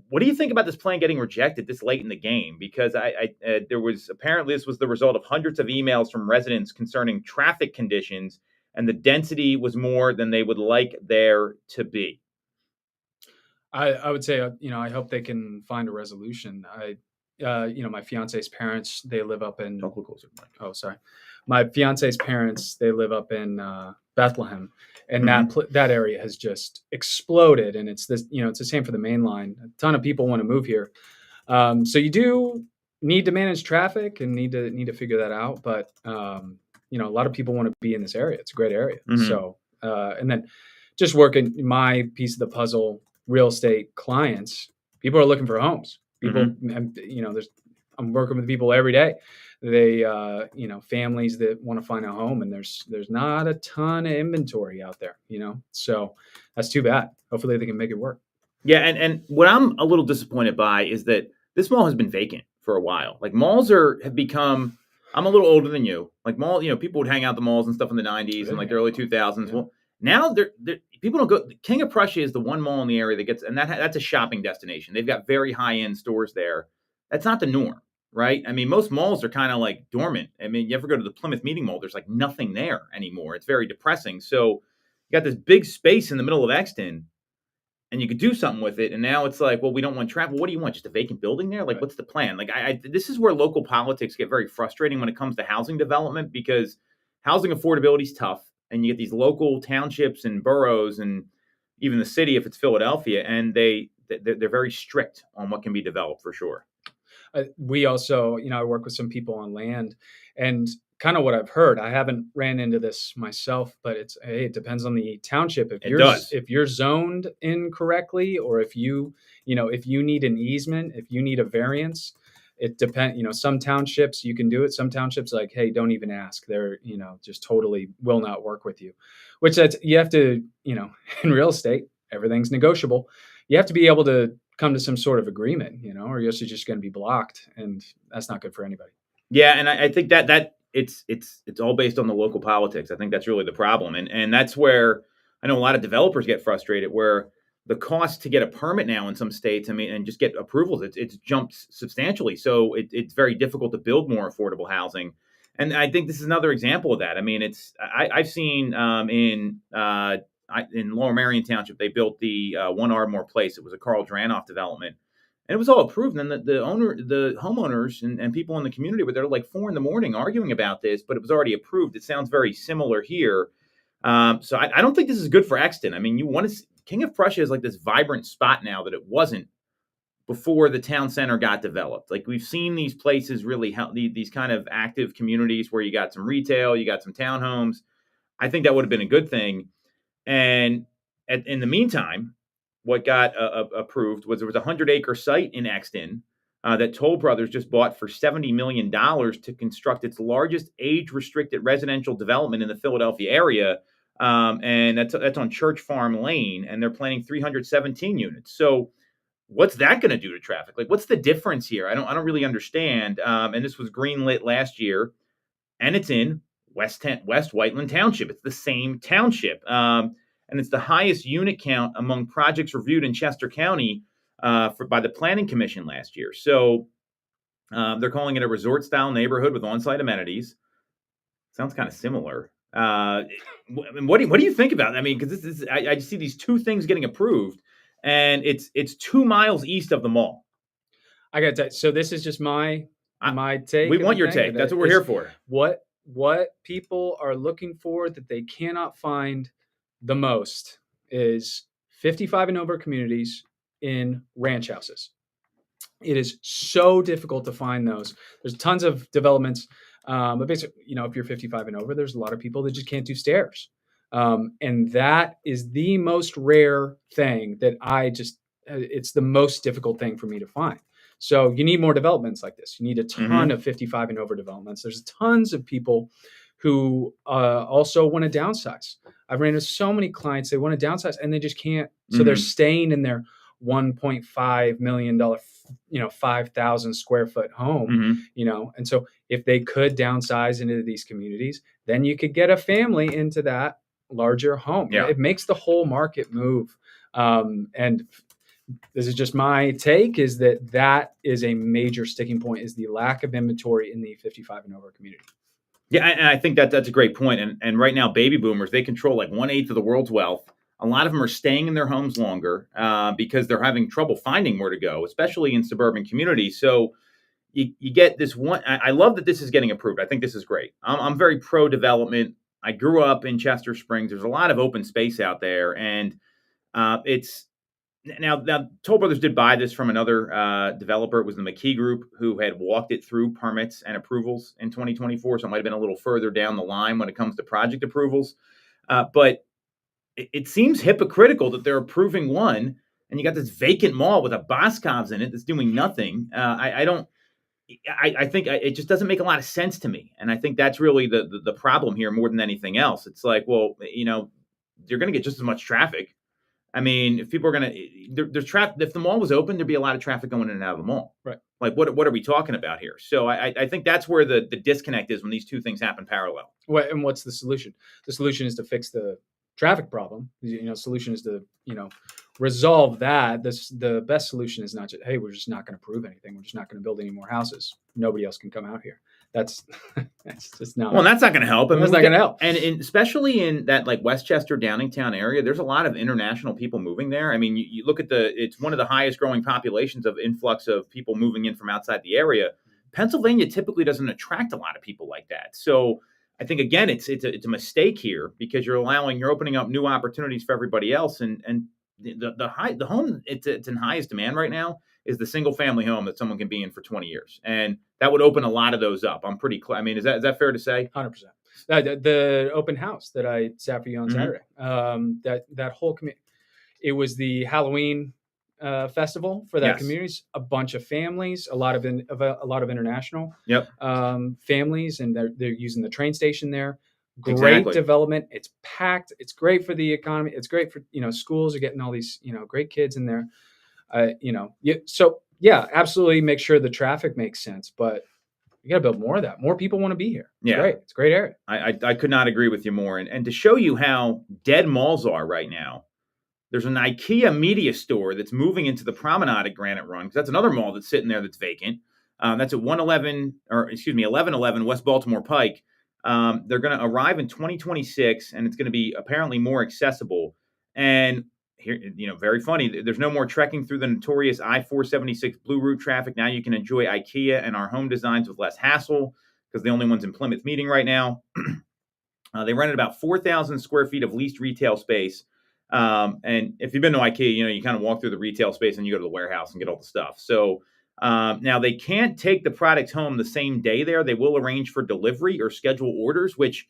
A: What do you think about this plan getting rejected this late in the game? Because there was apparently this was the result of hundreds of emails from residents concerning traffic conditions, and the density was more than they would like there to be.
B: I would say, I hope they can find a resolution. My fiance's parents, they live up in.
A: Don't look closer.
B: Oh, sorry. My fiance's parents, they live up in Bethlehem, and
A: Mhm.
B: that area has just exploded. And it's this, it's the same for the main line. A ton of people want to move here, so you do need to manage traffic and need to figure that out. But a lot of people want to be in this area. It's a great area.
A: Mhm.
B: So and then just working my piece of the puzzle, real estate clients, people are looking for homes. People, and, I'm working with people every day. They, families that want to find a home, and there's not a ton of inventory out there, so that's too bad. Hopefully they can make it work.
A: Yeah, and what I'm a little disappointed by is that this mall has been vacant for a while. Like malls have become. I'm a little older than you. Like people would hang out at the malls and stuff in the '90s and like the early 2000s.
B: Yeah.
A: Well, now people don't go. King of Prussia is the one mall in the area that gets, and that's a shopping destination. They've got very high end stores there. That's not the norm, right? I mean, most malls are kind of like dormant. I mean, you ever go to the Plymouth Meeting Mall? There's like nothing there anymore. It's very depressing. So you got this big space in the middle of Exton, and you could do something with it. And now it's like, well, we don't want traffic. What do you want? Just a vacant building there? Like,
B: Right.
A: What's the plan? Like, this is where local politics get very frustrating when it comes to housing development, because housing affordability is tough, and you get these local townships and boroughs, and even the city if it's Philadelphia, and they're very strict on what can be developed for sure.
B: We also, I work with some people on land, and kind of what I've heard. I haven't ran into this myself, but it depends on the township. If you're zoned incorrectly, or if you need an easement, if you need a variance, it depends. Some townships you can do it. Some townships like, hey, don't even ask. They're just totally will not work with you. Which you have to in real estate, everything's negotiable. You have to be able to come to some sort of agreement, or you're just going to be blocked, and that's not good for anybody.
A: Yeah, and I think that it's all based on the local politics. I think that's really the problem, and that's where I know a lot of developers get frustrated, where the cost to get a permit now in some states, and just get approvals, it's jumped substantially. So it's very difficult to build more affordable housing, and I think this is another example of that. I mean, I've seen in Lower Marion Township, they built the One Ardmore Place. It was a Carl Dranoff development. And it was all approved. And the homeowners and people in the community were there like 4 a.m. arguing about this, but it was already approved. It sounds very similar here. So I don't think this is good for Exton. I mean, King of Prussia is like this vibrant spot now that it wasn't before the town center got developed. Like we've seen these places really help these kind of active communities where you got some retail, you got some townhomes. I think that would have been a good thing. And in the meantime, what got approved was there was a 100-acre site in Exton that Toll Brothers just bought for $70 million to construct its largest age-restricted residential development in the Philadelphia area. And that's on Church Farm Lane, and they're planning 317 units. So what's that going to do to traffic? Like, what's the difference here? I don't really understand. And this was greenlit last year, and it's in West Whiteland Township. It's the same township. And it's the highest unit count among projects reviewed in Chester County by the Planning Commission last year. So they're calling it a resort-style neighborhood with on-site amenities. Sounds kind of similar. What do you think about it? I mean, because I just see these two things getting approved, and it's 2 miles east of the mall.
B: I got to tell you, so this is just my take.
A: We want your take. That's what we're here for.
B: What people are looking for that they cannot find the most is 55 and over communities in ranch houses. It is so difficult to find those. There's tons of developments, but basically, if you're 55 and over, there's a lot of people that just can't do stairs. And that is the most rare thing that it's the most difficult thing for me to find. So you need more developments like this. You need a ton of 55 and over developments. There's tons of people who also want to downsize. I've ran into so many clients, they want to downsize and they just can't. So they're staying in their $1.5 million, 5,000 square foot home, and so if they could downsize into these communities, then you could get a family into that larger home.
A: Yeah.
B: It makes the whole market move. And this is just my take, is that is a major sticking point, is the lack of inventory in the 55 and over community.
A: Yeah, and I think that's a great point. And right now, baby boomers, they control like 1/8 of the world's wealth. A lot of them are staying in their homes longer because they're having trouble finding where to go, especially in suburban communities. So you get this one. I love that this is getting approved. I think this is great. I'm very pro development. I grew up in Chester Springs. There's a lot of open space out there, and it's now Toll Brothers did buy this from another developer. It was the McKee Group who had walked it through permits and approvals in 2024. So it might have been a little further down the line when it comes to project approvals. But it seems hypocritical that they're approving one, and you got this vacant mall with a Boscov's in it that's doing nothing. I think it just doesn't make a lot of sense to me, and I think that's really the problem here more than anything else. It's like, well, you're going to get just as much traffic. I mean, if people are going to, there's traffic. If the mall was open, there'd be a lot of traffic going in and out of the mall.
B: Right.
A: Like, what are we talking about here? So I think that's where the disconnect is when these two things happen parallel.
B: And what's the solution? The solution is to fix the traffic problem. Solution is to resolve that. The best solution is not just, hey, we're just not going to prove anything. We're just not going to build any more houses. Nobody else can come out here. That's just not.
A: Well, that's not going to help.
B: That's not going to help.
A: And especially in that like Westchester, Downingtown area, there's a lot of international people moving there. I mean, you look at it's one of the highest growing populations of influx of people moving in from outside the area. Pennsylvania typically doesn't attract a lot of people like that. So I think, again, it's a mistake here because you're opening up new opportunities for everybody else. And the home it's in highest demand right now is the single family home that someone can be in for 20 years. And that would open a lot of those up. I'm pretty clear. I mean, is that fair to say?
B: 100%. The open house that I sat for you on Saturday, that whole community, it was the Halloween festival for that community. A bunch of families, a lot of international families, and they're using the train station there. Great development. It's packed. It's great for the economy. It's great for schools are getting all these great kids in there. Absolutely make sure the traffic makes sense, but you got to build more of that. More people want to be here. It's great. It's a great area.
A: I could not agree with you more. And to show you how dead malls are right now, there's an IKEA media store that's moving into the Promenade at Granite Run, because that's another mall that's sitting there that's vacant. That's at 1111 West Baltimore Pike. They're going to arrive in 2026, and it's going to be apparently more accessible. And here, very funny. There's no more trekking through the notorious I-476 Blue Route traffic. Now you can enjoy IKEA and our home designs with less hassle, because the only one's in Plymouth Meeting right now. They rented about 4,000 square feet of leased retail space. And if you've been to IKEA, you kind of walk through the retail space and you go to the warehouse and get all the stuff. So now they can't take the product home the same day there. They will arrange for delivery or schedule orders, which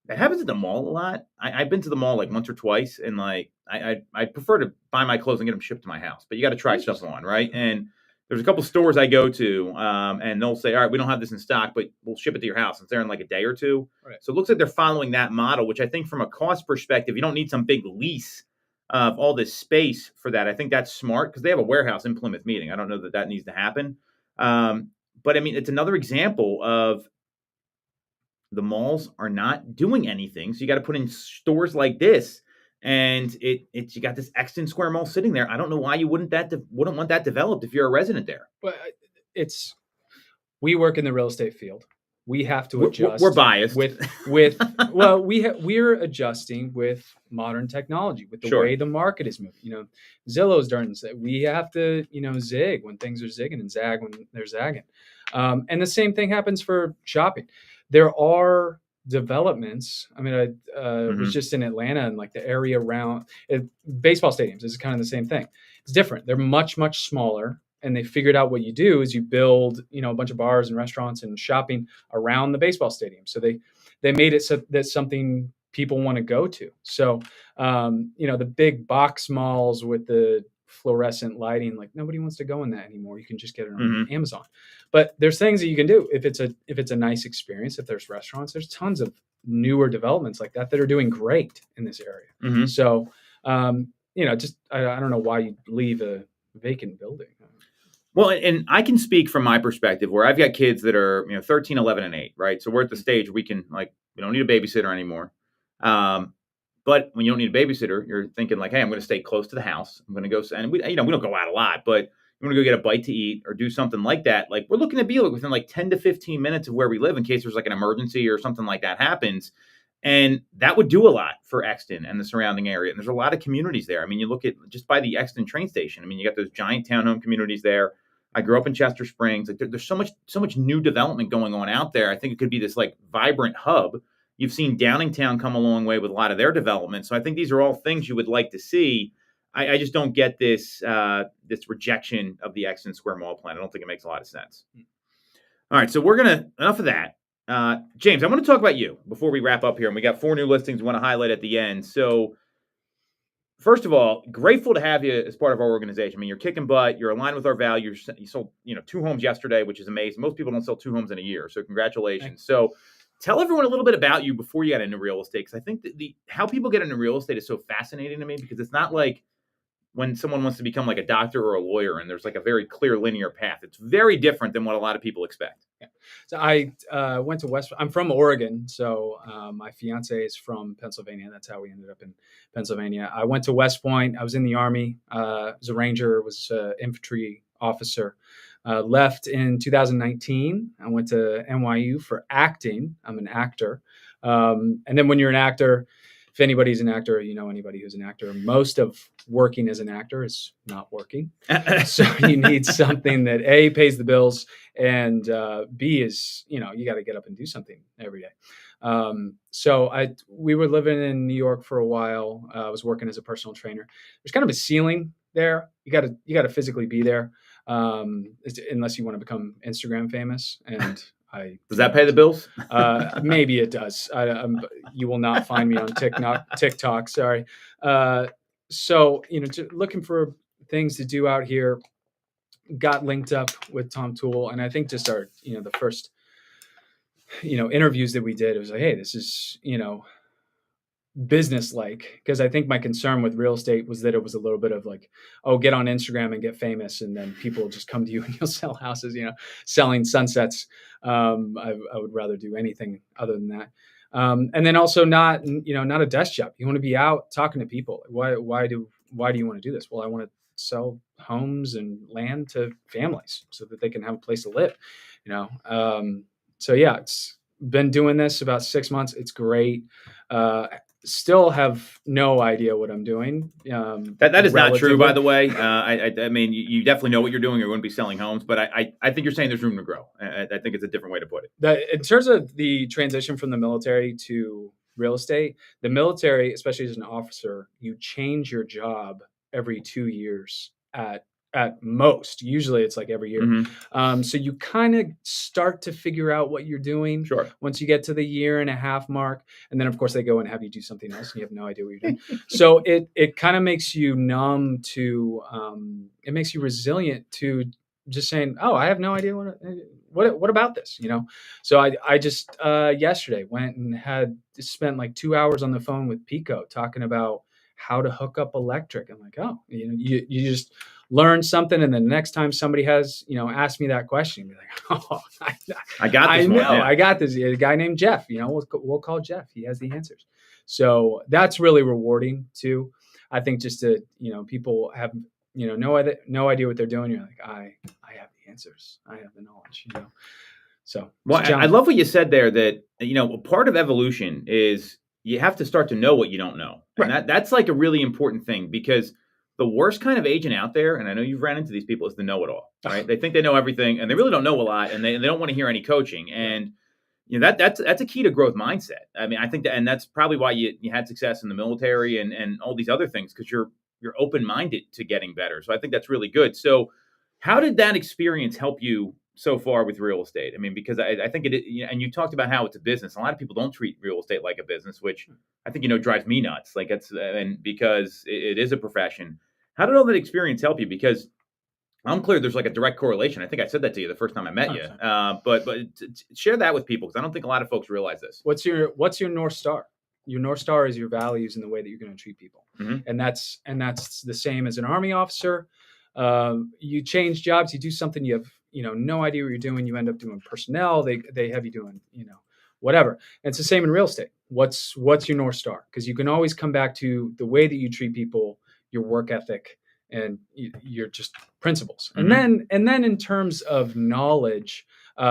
A: that happens at the mall a lot. I've been to the mall like once or twice, and like I prefer to buy my clothes and get them shipped to my house. But you got to try stuff on, right? And there's a couple stores I go to, and they'll say, all right, we don't have this in stock, but we'll ship it to your house. It's there in like a day or two. Right. So it looks like they're following that model, which I think from a cost perspective, you don't need some big lease of all this space for that. I think that's smart because they have a warehouse in Plymouth Meeting. I don't know that needs to happen. But I mean, it's another example of the malls are not doing anything. So you got to put in stores like this. And you got this Exton Square Mall sitting there. I don't know why you wouldn't want that developed if you're a resident there.
B: But we work in the real estate field. We have to adjust.
A: We're biased
B: we're adjusting with modern technology, with the way the market is moving. Zillow's done. We have to zig when things are zigging and zag when they're zagging. And the same thing happens for shopping. There are developments. I mean, I was just in Atlanta, and like the area around baseball stadiums. This is kind of the same thing. It's different. They're much, much smaller, and they figured out what you do is you build, a bunch of bars and restaurants and shopping around the baseball stadium. So they made it so that's something people want to go to. So, the big box malls with the fluorescent lighting, like nobody wants to go in that anymore. You can just get it on Amazon. But there's things that you can do if it's a nice experience. If there's restaurants, there's tons of newer developments like that are doing great in this area. So, I don't know why you leave a vacant building.
A: Well, and I can speak from my perspective where I've got kids that are 13, 11, and 8, right? So we're at the stage where we don't need a babysitter anymore. But when you don't need a babysitter, you're thinking like, hey, I'm going to stay close to the house. I'm going to go, and we don't go out a lot, but you want to go get a bite to eat or do something like that. Like we're looking to be within like 10 to 15 minutes of where we live in case there's like an emergency or something like that happens. And that would do a lot for Exton and the surrounding area. And there's a lot of communities there. I mean, you look at just by the Exton train station. I mean, you got those giant townhome communities there. I grew up in Chester Springs. Like there's so much new development going on out there. I think it could be this like vibrant hub. You've seen Downingtown come a long way with a lot of their development. So I think these are all things you would like to see. I just don't get this this rejection of the Exton Square Mall plan. I don't think it makes a lot of sense. All right, so enough of that. James, I want to talk about you before we wrap up here. And we got 4 new listings we want to highlight at the end. So first of all, grateful to have you as part of our organization. I mean, you're kicking butt. You're aligned with our values. You sold 2 homes yesterday, which is amazing. Most people don't sell 2 homes in a year. So congratulations.
B: Thanks.
A: So tell everyone a little bit about you before you got into real estate. Because I think that how people get into real estate is so fascinating to me, because it's not like when someone wants to become like a doctor or a lawyer and there's like a very clear linear path. It's very different than what a lot of people expect.
B: Yeah. So I went to I'm from Oregon. So my fiance is from Pennsylvania. That's how we ended up in Pennsylvania. I went to West Point. I was in the Army. Was a Ranger, was an infantry officer. Left in 2019. I went to NYU for acting. I'm an actor. And then when you're an actor, if anybody's an actor, anybody who's an actor, most of working as an actor is not working. So you need something that A, pays the bills, and B is, you got to get up and do something every day. So we were living in New York for a while. I was working as a personal trainer. There's kind of a ceiling there. You got to physically be there, unless you want to become Instagram famous. And
A: does that pay the bills?
B: Maybe it does. You will not find me on TikTok. Sorry. So, looking for things to do out here, got linked up with Tom Toole. And I think just our, the first, interviews that we did, it was like, hey, this is, business-like, because I think my concern with real estate was that it was a little bit of like, oh, get on Instagram and get famous, and then people will just come to you and you'll sell houses, selling sunsets. I would rather do anything other than that. And then also not a desk job. You want to be out talking to people. Why do you want to do this? Well, I want to sell homes and land to families so that they can have a place to live. So yeah, it's been doing this about 6 months. It's great. Still have no idea what I'm doing.
A: That is not true, by the way. I mean, you definitely know what you're doing. You're going to be selling homes, but I think you're saying there's room to grow. I think it's a different way to put it.
B: In terms of the transition from the military to real estate, the military, especially as an officer, you change your job every 2 years at most. Usually it's like every year.
A: Mm-hmm.
B: So you kind of start to figure out what you're doing.
A: Sure.
B: Once you get to the 1.5 year mark. And then of course they go and have you do something else and you have no idea what you're doing. So it kind of makes you numb to, it makes you resilient to just saying, oh, I have no idea what about this, So I just yesterday went and had spent like 2 hours on the phone with Pico talking about how to hook up electric. I'm like, oh, you just learn something, and the next time somebody has asked me that question, be like, oh,
A: I got this.
B: I got this. A guy named Jeff. We'll call Jeff. He has the answers. So that's really rewarding too. I think just to people have no idea what they're doing. You're like, I have the answers. I have the knowledge. So
A: well, I love what you said there. That part of evolution is you have to start to know what you don't know, and
B: right.
A: that's like a really important thing, because the worst kind of agent out there, and I know you've ran into these people, is the know-it-all, right? They think they know everything, and they really don't know a lot, and they don't want to hear any coaching. And that's a key to growth mindset. I mean, I think that, and that's probably why you had success in the military and all these other things, because you're open-minded to getting better. So I think that's really good. So how did that experience help you so far with real estate? I mean, because I think and you talked about how it's a business. A lot of people don't treat real estate like a business, which I think, drives me nuts. Like and because it is a profession. How did all that experience help you? Because I'm clear there's like a direct correlation. I think I said that to you the first time I met you. But share that with people, because I don't think a lot of folks realize this.
B: What's your North Star? Your North Star is your values and the way that you're going to treat people.
A: Mm-hmm.
B: And that's the same as an Army officer. You change jobs, you do something you have no idea what you're doing. You end up doing personnel. They have you doing whatever. And it's the same in real estate. What's your North Star? Because you can always come back to the way that you treat people, your work ethic, and your just principles.
A: Mm-hmm.
B: And then in terms of knowledge,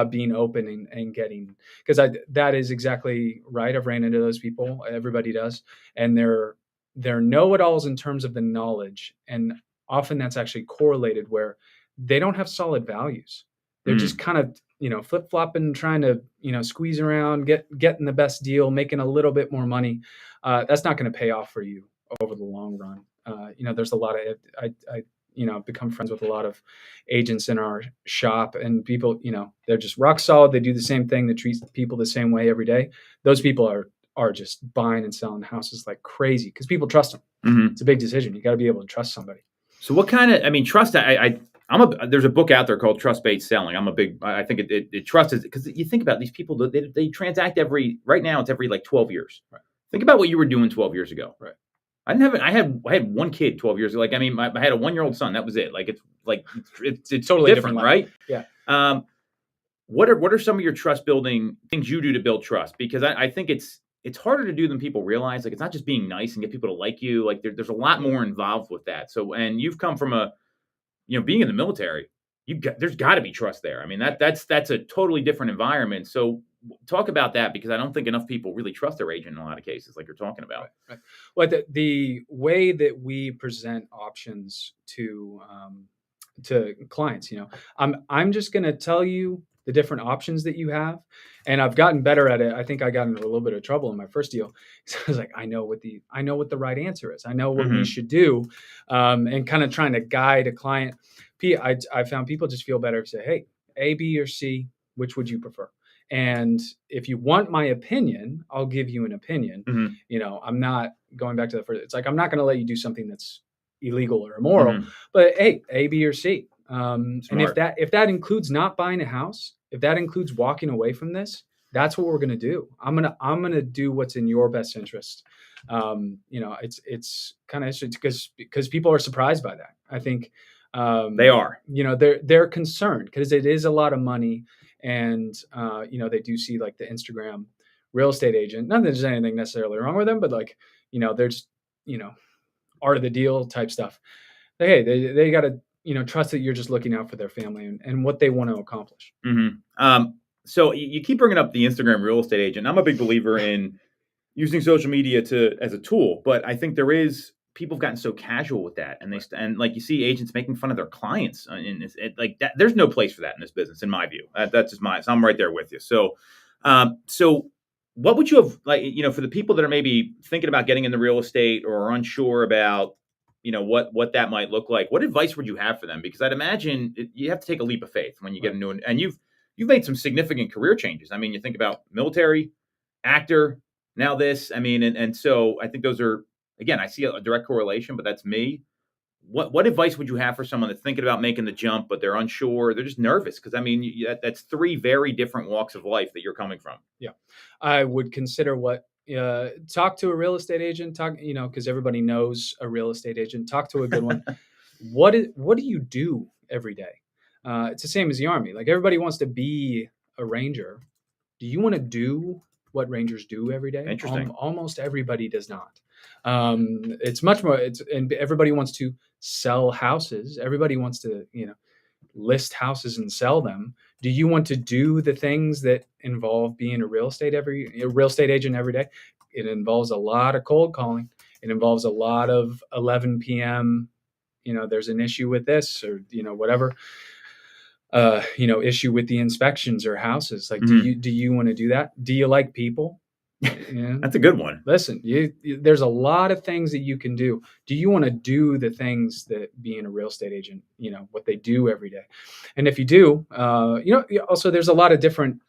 B: being open and getting, because that is exactly right. I've ran into those people. Everybody does, and they're know-it-alls in terms of the knowledge, and often that's actually correlated where they don't have solid values. They're just kind of, flip flopping, trying to, squeeze around, getting the best deal, making a little bit more money. That's not going to pay off for you over the long run. There's a lot of, become friends with a lot of agents in our shop, and people, they're just rock solid. They do the same thing. They treat people the same way every day. Those people are just buying and selling houses like crazy because people trust them.
A: Mm-hmm.
B: It's a big decision. You got to be able to trust somebody.
A: So what kind of, trust, there's a book out there called Trust-Based Selling. I think it trust is, because you think about these people, they transact right now it's every like 12 years.
B: Right.
A: Think about what you were doing 12 years ago.
B: Right.
A: I had one kid 12 years ago. Like, I had a 1-year-old son. That was it. Like, it's
B: Totally
A: different, right?
B: Yeah.
A: What are some of your trust building things you do to build trust? Because I think it's harder to do than people realize. Like, it's not just being nice and get people to like you. Like, there's a lot more involved with that. So, and you've come from being in the military, there's got to be trust there. I mean, that's a totally different environment. So talk about that, because I don't think enough people really trust their agent in a lot of cases, like you're talking about.
B: Right. Well, the way that we present options to clients, I'm just going to tell you the different options that you have. And I've gotten better at it. I think I got into a little bit of trouble in my first deal. So I was like, I know what the right answer is. I know what we should do. And kind of trying to guide a client. I found people just feel better if say, hey, A, B, or C, which would you prefer? And if you want my opinion, I'll give you an opinion.
A: Mm-hmm.
B: I'm not going back to the first. It's like, I'm not going to let you do something that's illegal or immoral, but hey, A, B, or C. And if that includes not buying a house, if that includes walking away from this, that's what we're going to do. I'm going to do what's in your best interest. It's kind of interesting because people are surprised by that. I think,
A: they are,
B: they're concerned because it is a lot of money. And, they do see like the Instagram real estate agent. Not that there's anything necessarily wrong with them, but like, there's, art of the deal type stuff. Hey, they got to, trust that you're just looking out for their family and what they want to accomplish.
A: Mm-hmm. So you keep bringing up the Instagram real estate agent. I'm a big believer in using social media as a tool, but I think people have gotten so casual with that, and and like you see agents making fun of their clients, like that. There's no place for that in this business, in my view. That's just so I'm right there with you. So, what would you have for the people that are maybe thinking about getting into real estate or are unsure about, what that might look like? What advice would you have for them? Because I'd imagine you have to take a leap of faith when you get into it, and you've made some significant career changes. I mean, you think about military, actor, now this. I mean, and so I think those are. Again, I see a direct correlation, but that's me. What advice would you have for someone that's thinking about making the jump, but they're unsure? They're just nervous because, I mean, that's 3 very different walks of life that you're coming from.
B: Yeah, I would consider talk to a real estate agent. Because everybody knows a real estate agent. Talk to a good one. What do you do every day? It's the same as the Army. Like, everybody wants to be a ranger. Do you want to do what rangers do every day?
A: Interesting.
B: Almost everybody does not. It's much more. And everybody wants to sell houses. Everybody wants to, list houses and sell them. Do you want to do the things that involve being a real estate agent every day? It involves a lot of cold calling. It involves a lot of 11 p.m. There's an issue with this or whatever. Issue with the inspections or houses. Like, do you want to do that? Do you like people?
A: That's a good one.
B: Listen, there's a lot of things that you can do. Do you want to do the things that being a real estate agent, what they do every day? And if you do, also there's a lot of different,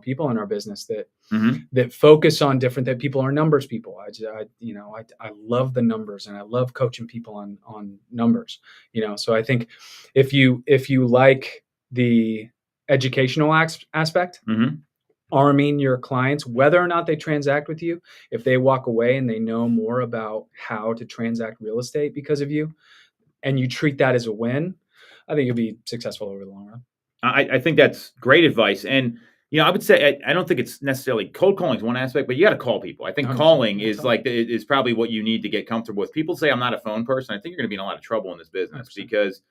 B: people in our business that focus on different, that people are numbers people. I love the numbers and I love coaching people on numbers, so I think if you like the educational aspect, arming your clients, whether or not they transact with you, if they walk away and they know more about how to transact real estate because of you, and you treat that as a win, I think you'll be successful over the long run.
A: I think that's great advice. And, I would say, I don't think it's necessarily cold calling is one aspect, but you got to call people. I think calling is probably what you need to get comfortable with. People say I'm not a phone person. I think you're going to be in a lot of trouble in this business 100%. Because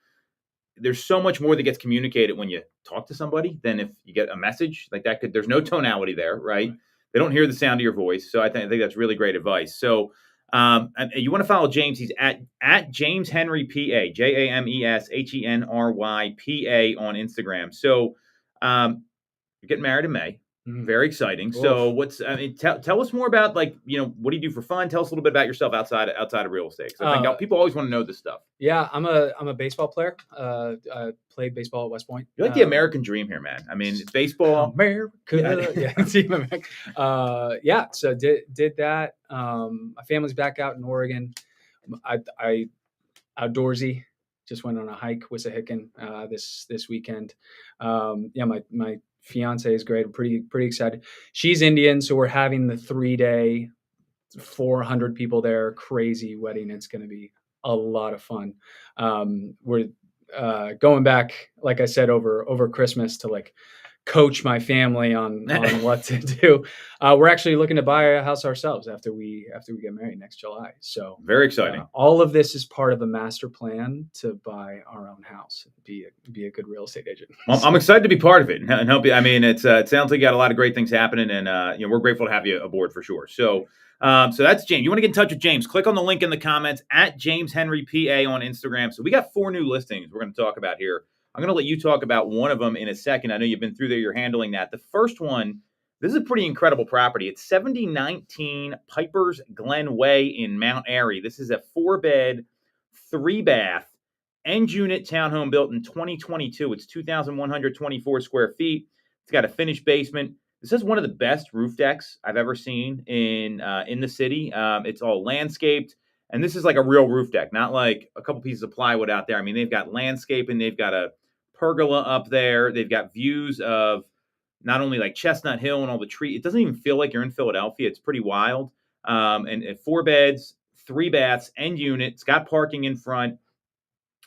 A: there's so much more that gets communicated when you talk to somebody than if you get a message like that. There's no tonality there, right? They don't hear the sound of your voice. So I think that's really great advice. So and you want to follow James. He's at James Henry PA, JamesHenry PA on Instagram. So You're getting married in May.
B: Mhm.
A: Very exciting.
B: Oof.
A: So tell us more about, like, what do you do for fun? Tell us a little bit about yourself outside of real estate. 'Cause I think people always want to know this stuff.
B: Yeah, I'm a baseball player. I played baseball at West Point.
A: You're like the American dream here, man. I mean, baseball.
B: America. Yeah, Team America. Yeah, so did that. My family's back out in Oregon. I outdoorsy. Just went on a hike with Wissahickon this weekend. Yeah, my fiance is great. I'm pretty excited. She's Indian, so we're having the 3-day, 400 people there, crazy wedding. It's going to be a lot of fun. We're going back, like I said, over Christmas to like coach my family on what to do. We're actually looking to buy a house ourselves after we get married next July. So
A: very exciting.
B: All of this is part of a master plan to buy our own house, be a good real estate agent.
A: Well, I'm excited to be part of it and help you. I mean, it sounds like you got a lot of great things happening, and we're grateful to have you aboard for sure. So that's James. You want to get in touch with James? Click on the link in the comments at James Henry PA on Instagram. So we got 4 new listings we're going to talk about here. I'm going to let you talk about one of them in a second. I know you've been through there. You're handling that. The first one, this is a pretty incredible property. It's 7019 Piper's Glen Way in Mount Airy. This is a 4-bed, 3-bath, end unit townhome built in 2022. It's 2,124 square feet. It's got a finished basement. This is one of the best roof decks I've ever seen in the city. It's all landscaped. And this is like a real roof deck, not like a couple pieces of plywood out there. I mean, they've got landscaping. They've got a pergola up there. They've got views of not only like Chestnut Hill and all the trees. It doesn't even feel like you're in Philadelphia. It's pretty wild. And 4 beds, 3 baths, end unit. It's got parking in front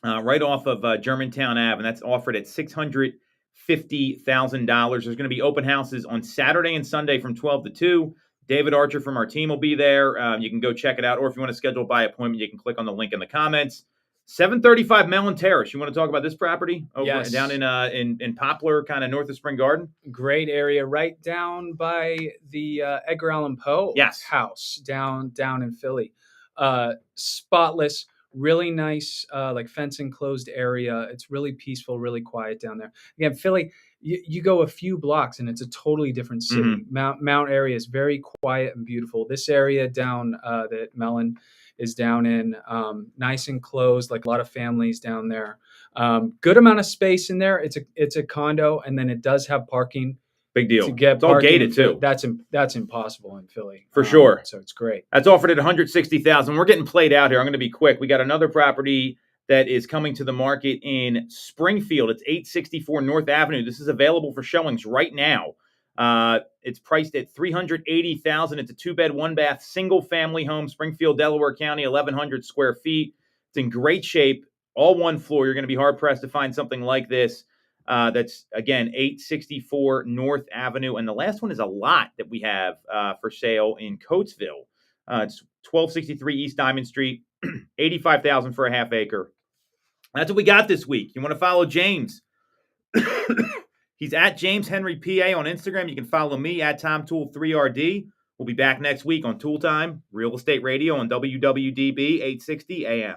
A: right off of Germantown Ave, and that's offered at $650,000. There's going to be open houses on Saturday and Sunday from 12 to 2. David Archer from our team will be there. You can go check it out, or if you want to schedule by appointment, you can click on the link in the comments. 735 Mellon Terrace. You want to talk about this property over down in Poplar, kind of north of Spring Garden?
B: Great area, right down by the Edgar Allan Poe house down in Philly. Spotless, really nice, like fence enclosed area. It's really peaceful, really quiet down there. Again, Philly, you go a few blocks and it's a totally different city. Mm-hmm. Mount area is very quiet and beautiful. This area down that Mellon is down in, nice and closed, like a lot of families down there. Good amount of space in there. It's a condo, and then it does have parking.
A: Big deal.
B: To get
A: it's all gated too.
B: That's impossible in Philly
A: for sure.
B: So it's great.
A: That's offered at $160,000. We're getting played out here. I'm going to be quick. We got another property that is coming to the market in Springfield. It's 864 North Avenue. This is available for showings right now. It's priced at $380,000. It's a 2-bed, 1-bath, single-family home, Springfield, Delaware County, 1,100 square feet. It's in great shape, all one floor. You're going to be hard-pressed to find something like this. That's, again, 864 North Avenue. And the last one is a lot that we have for sale in Coatesville. It's 1263 East Diamond Street, $85,000 for a half acre. That's what we got this week. You want to follow James? He's at James Henry PA on Instagram. You can follow me at TomToole3RD. We'll be back next week on Toole Time, Real Estate Radio on WWDB 860 AM.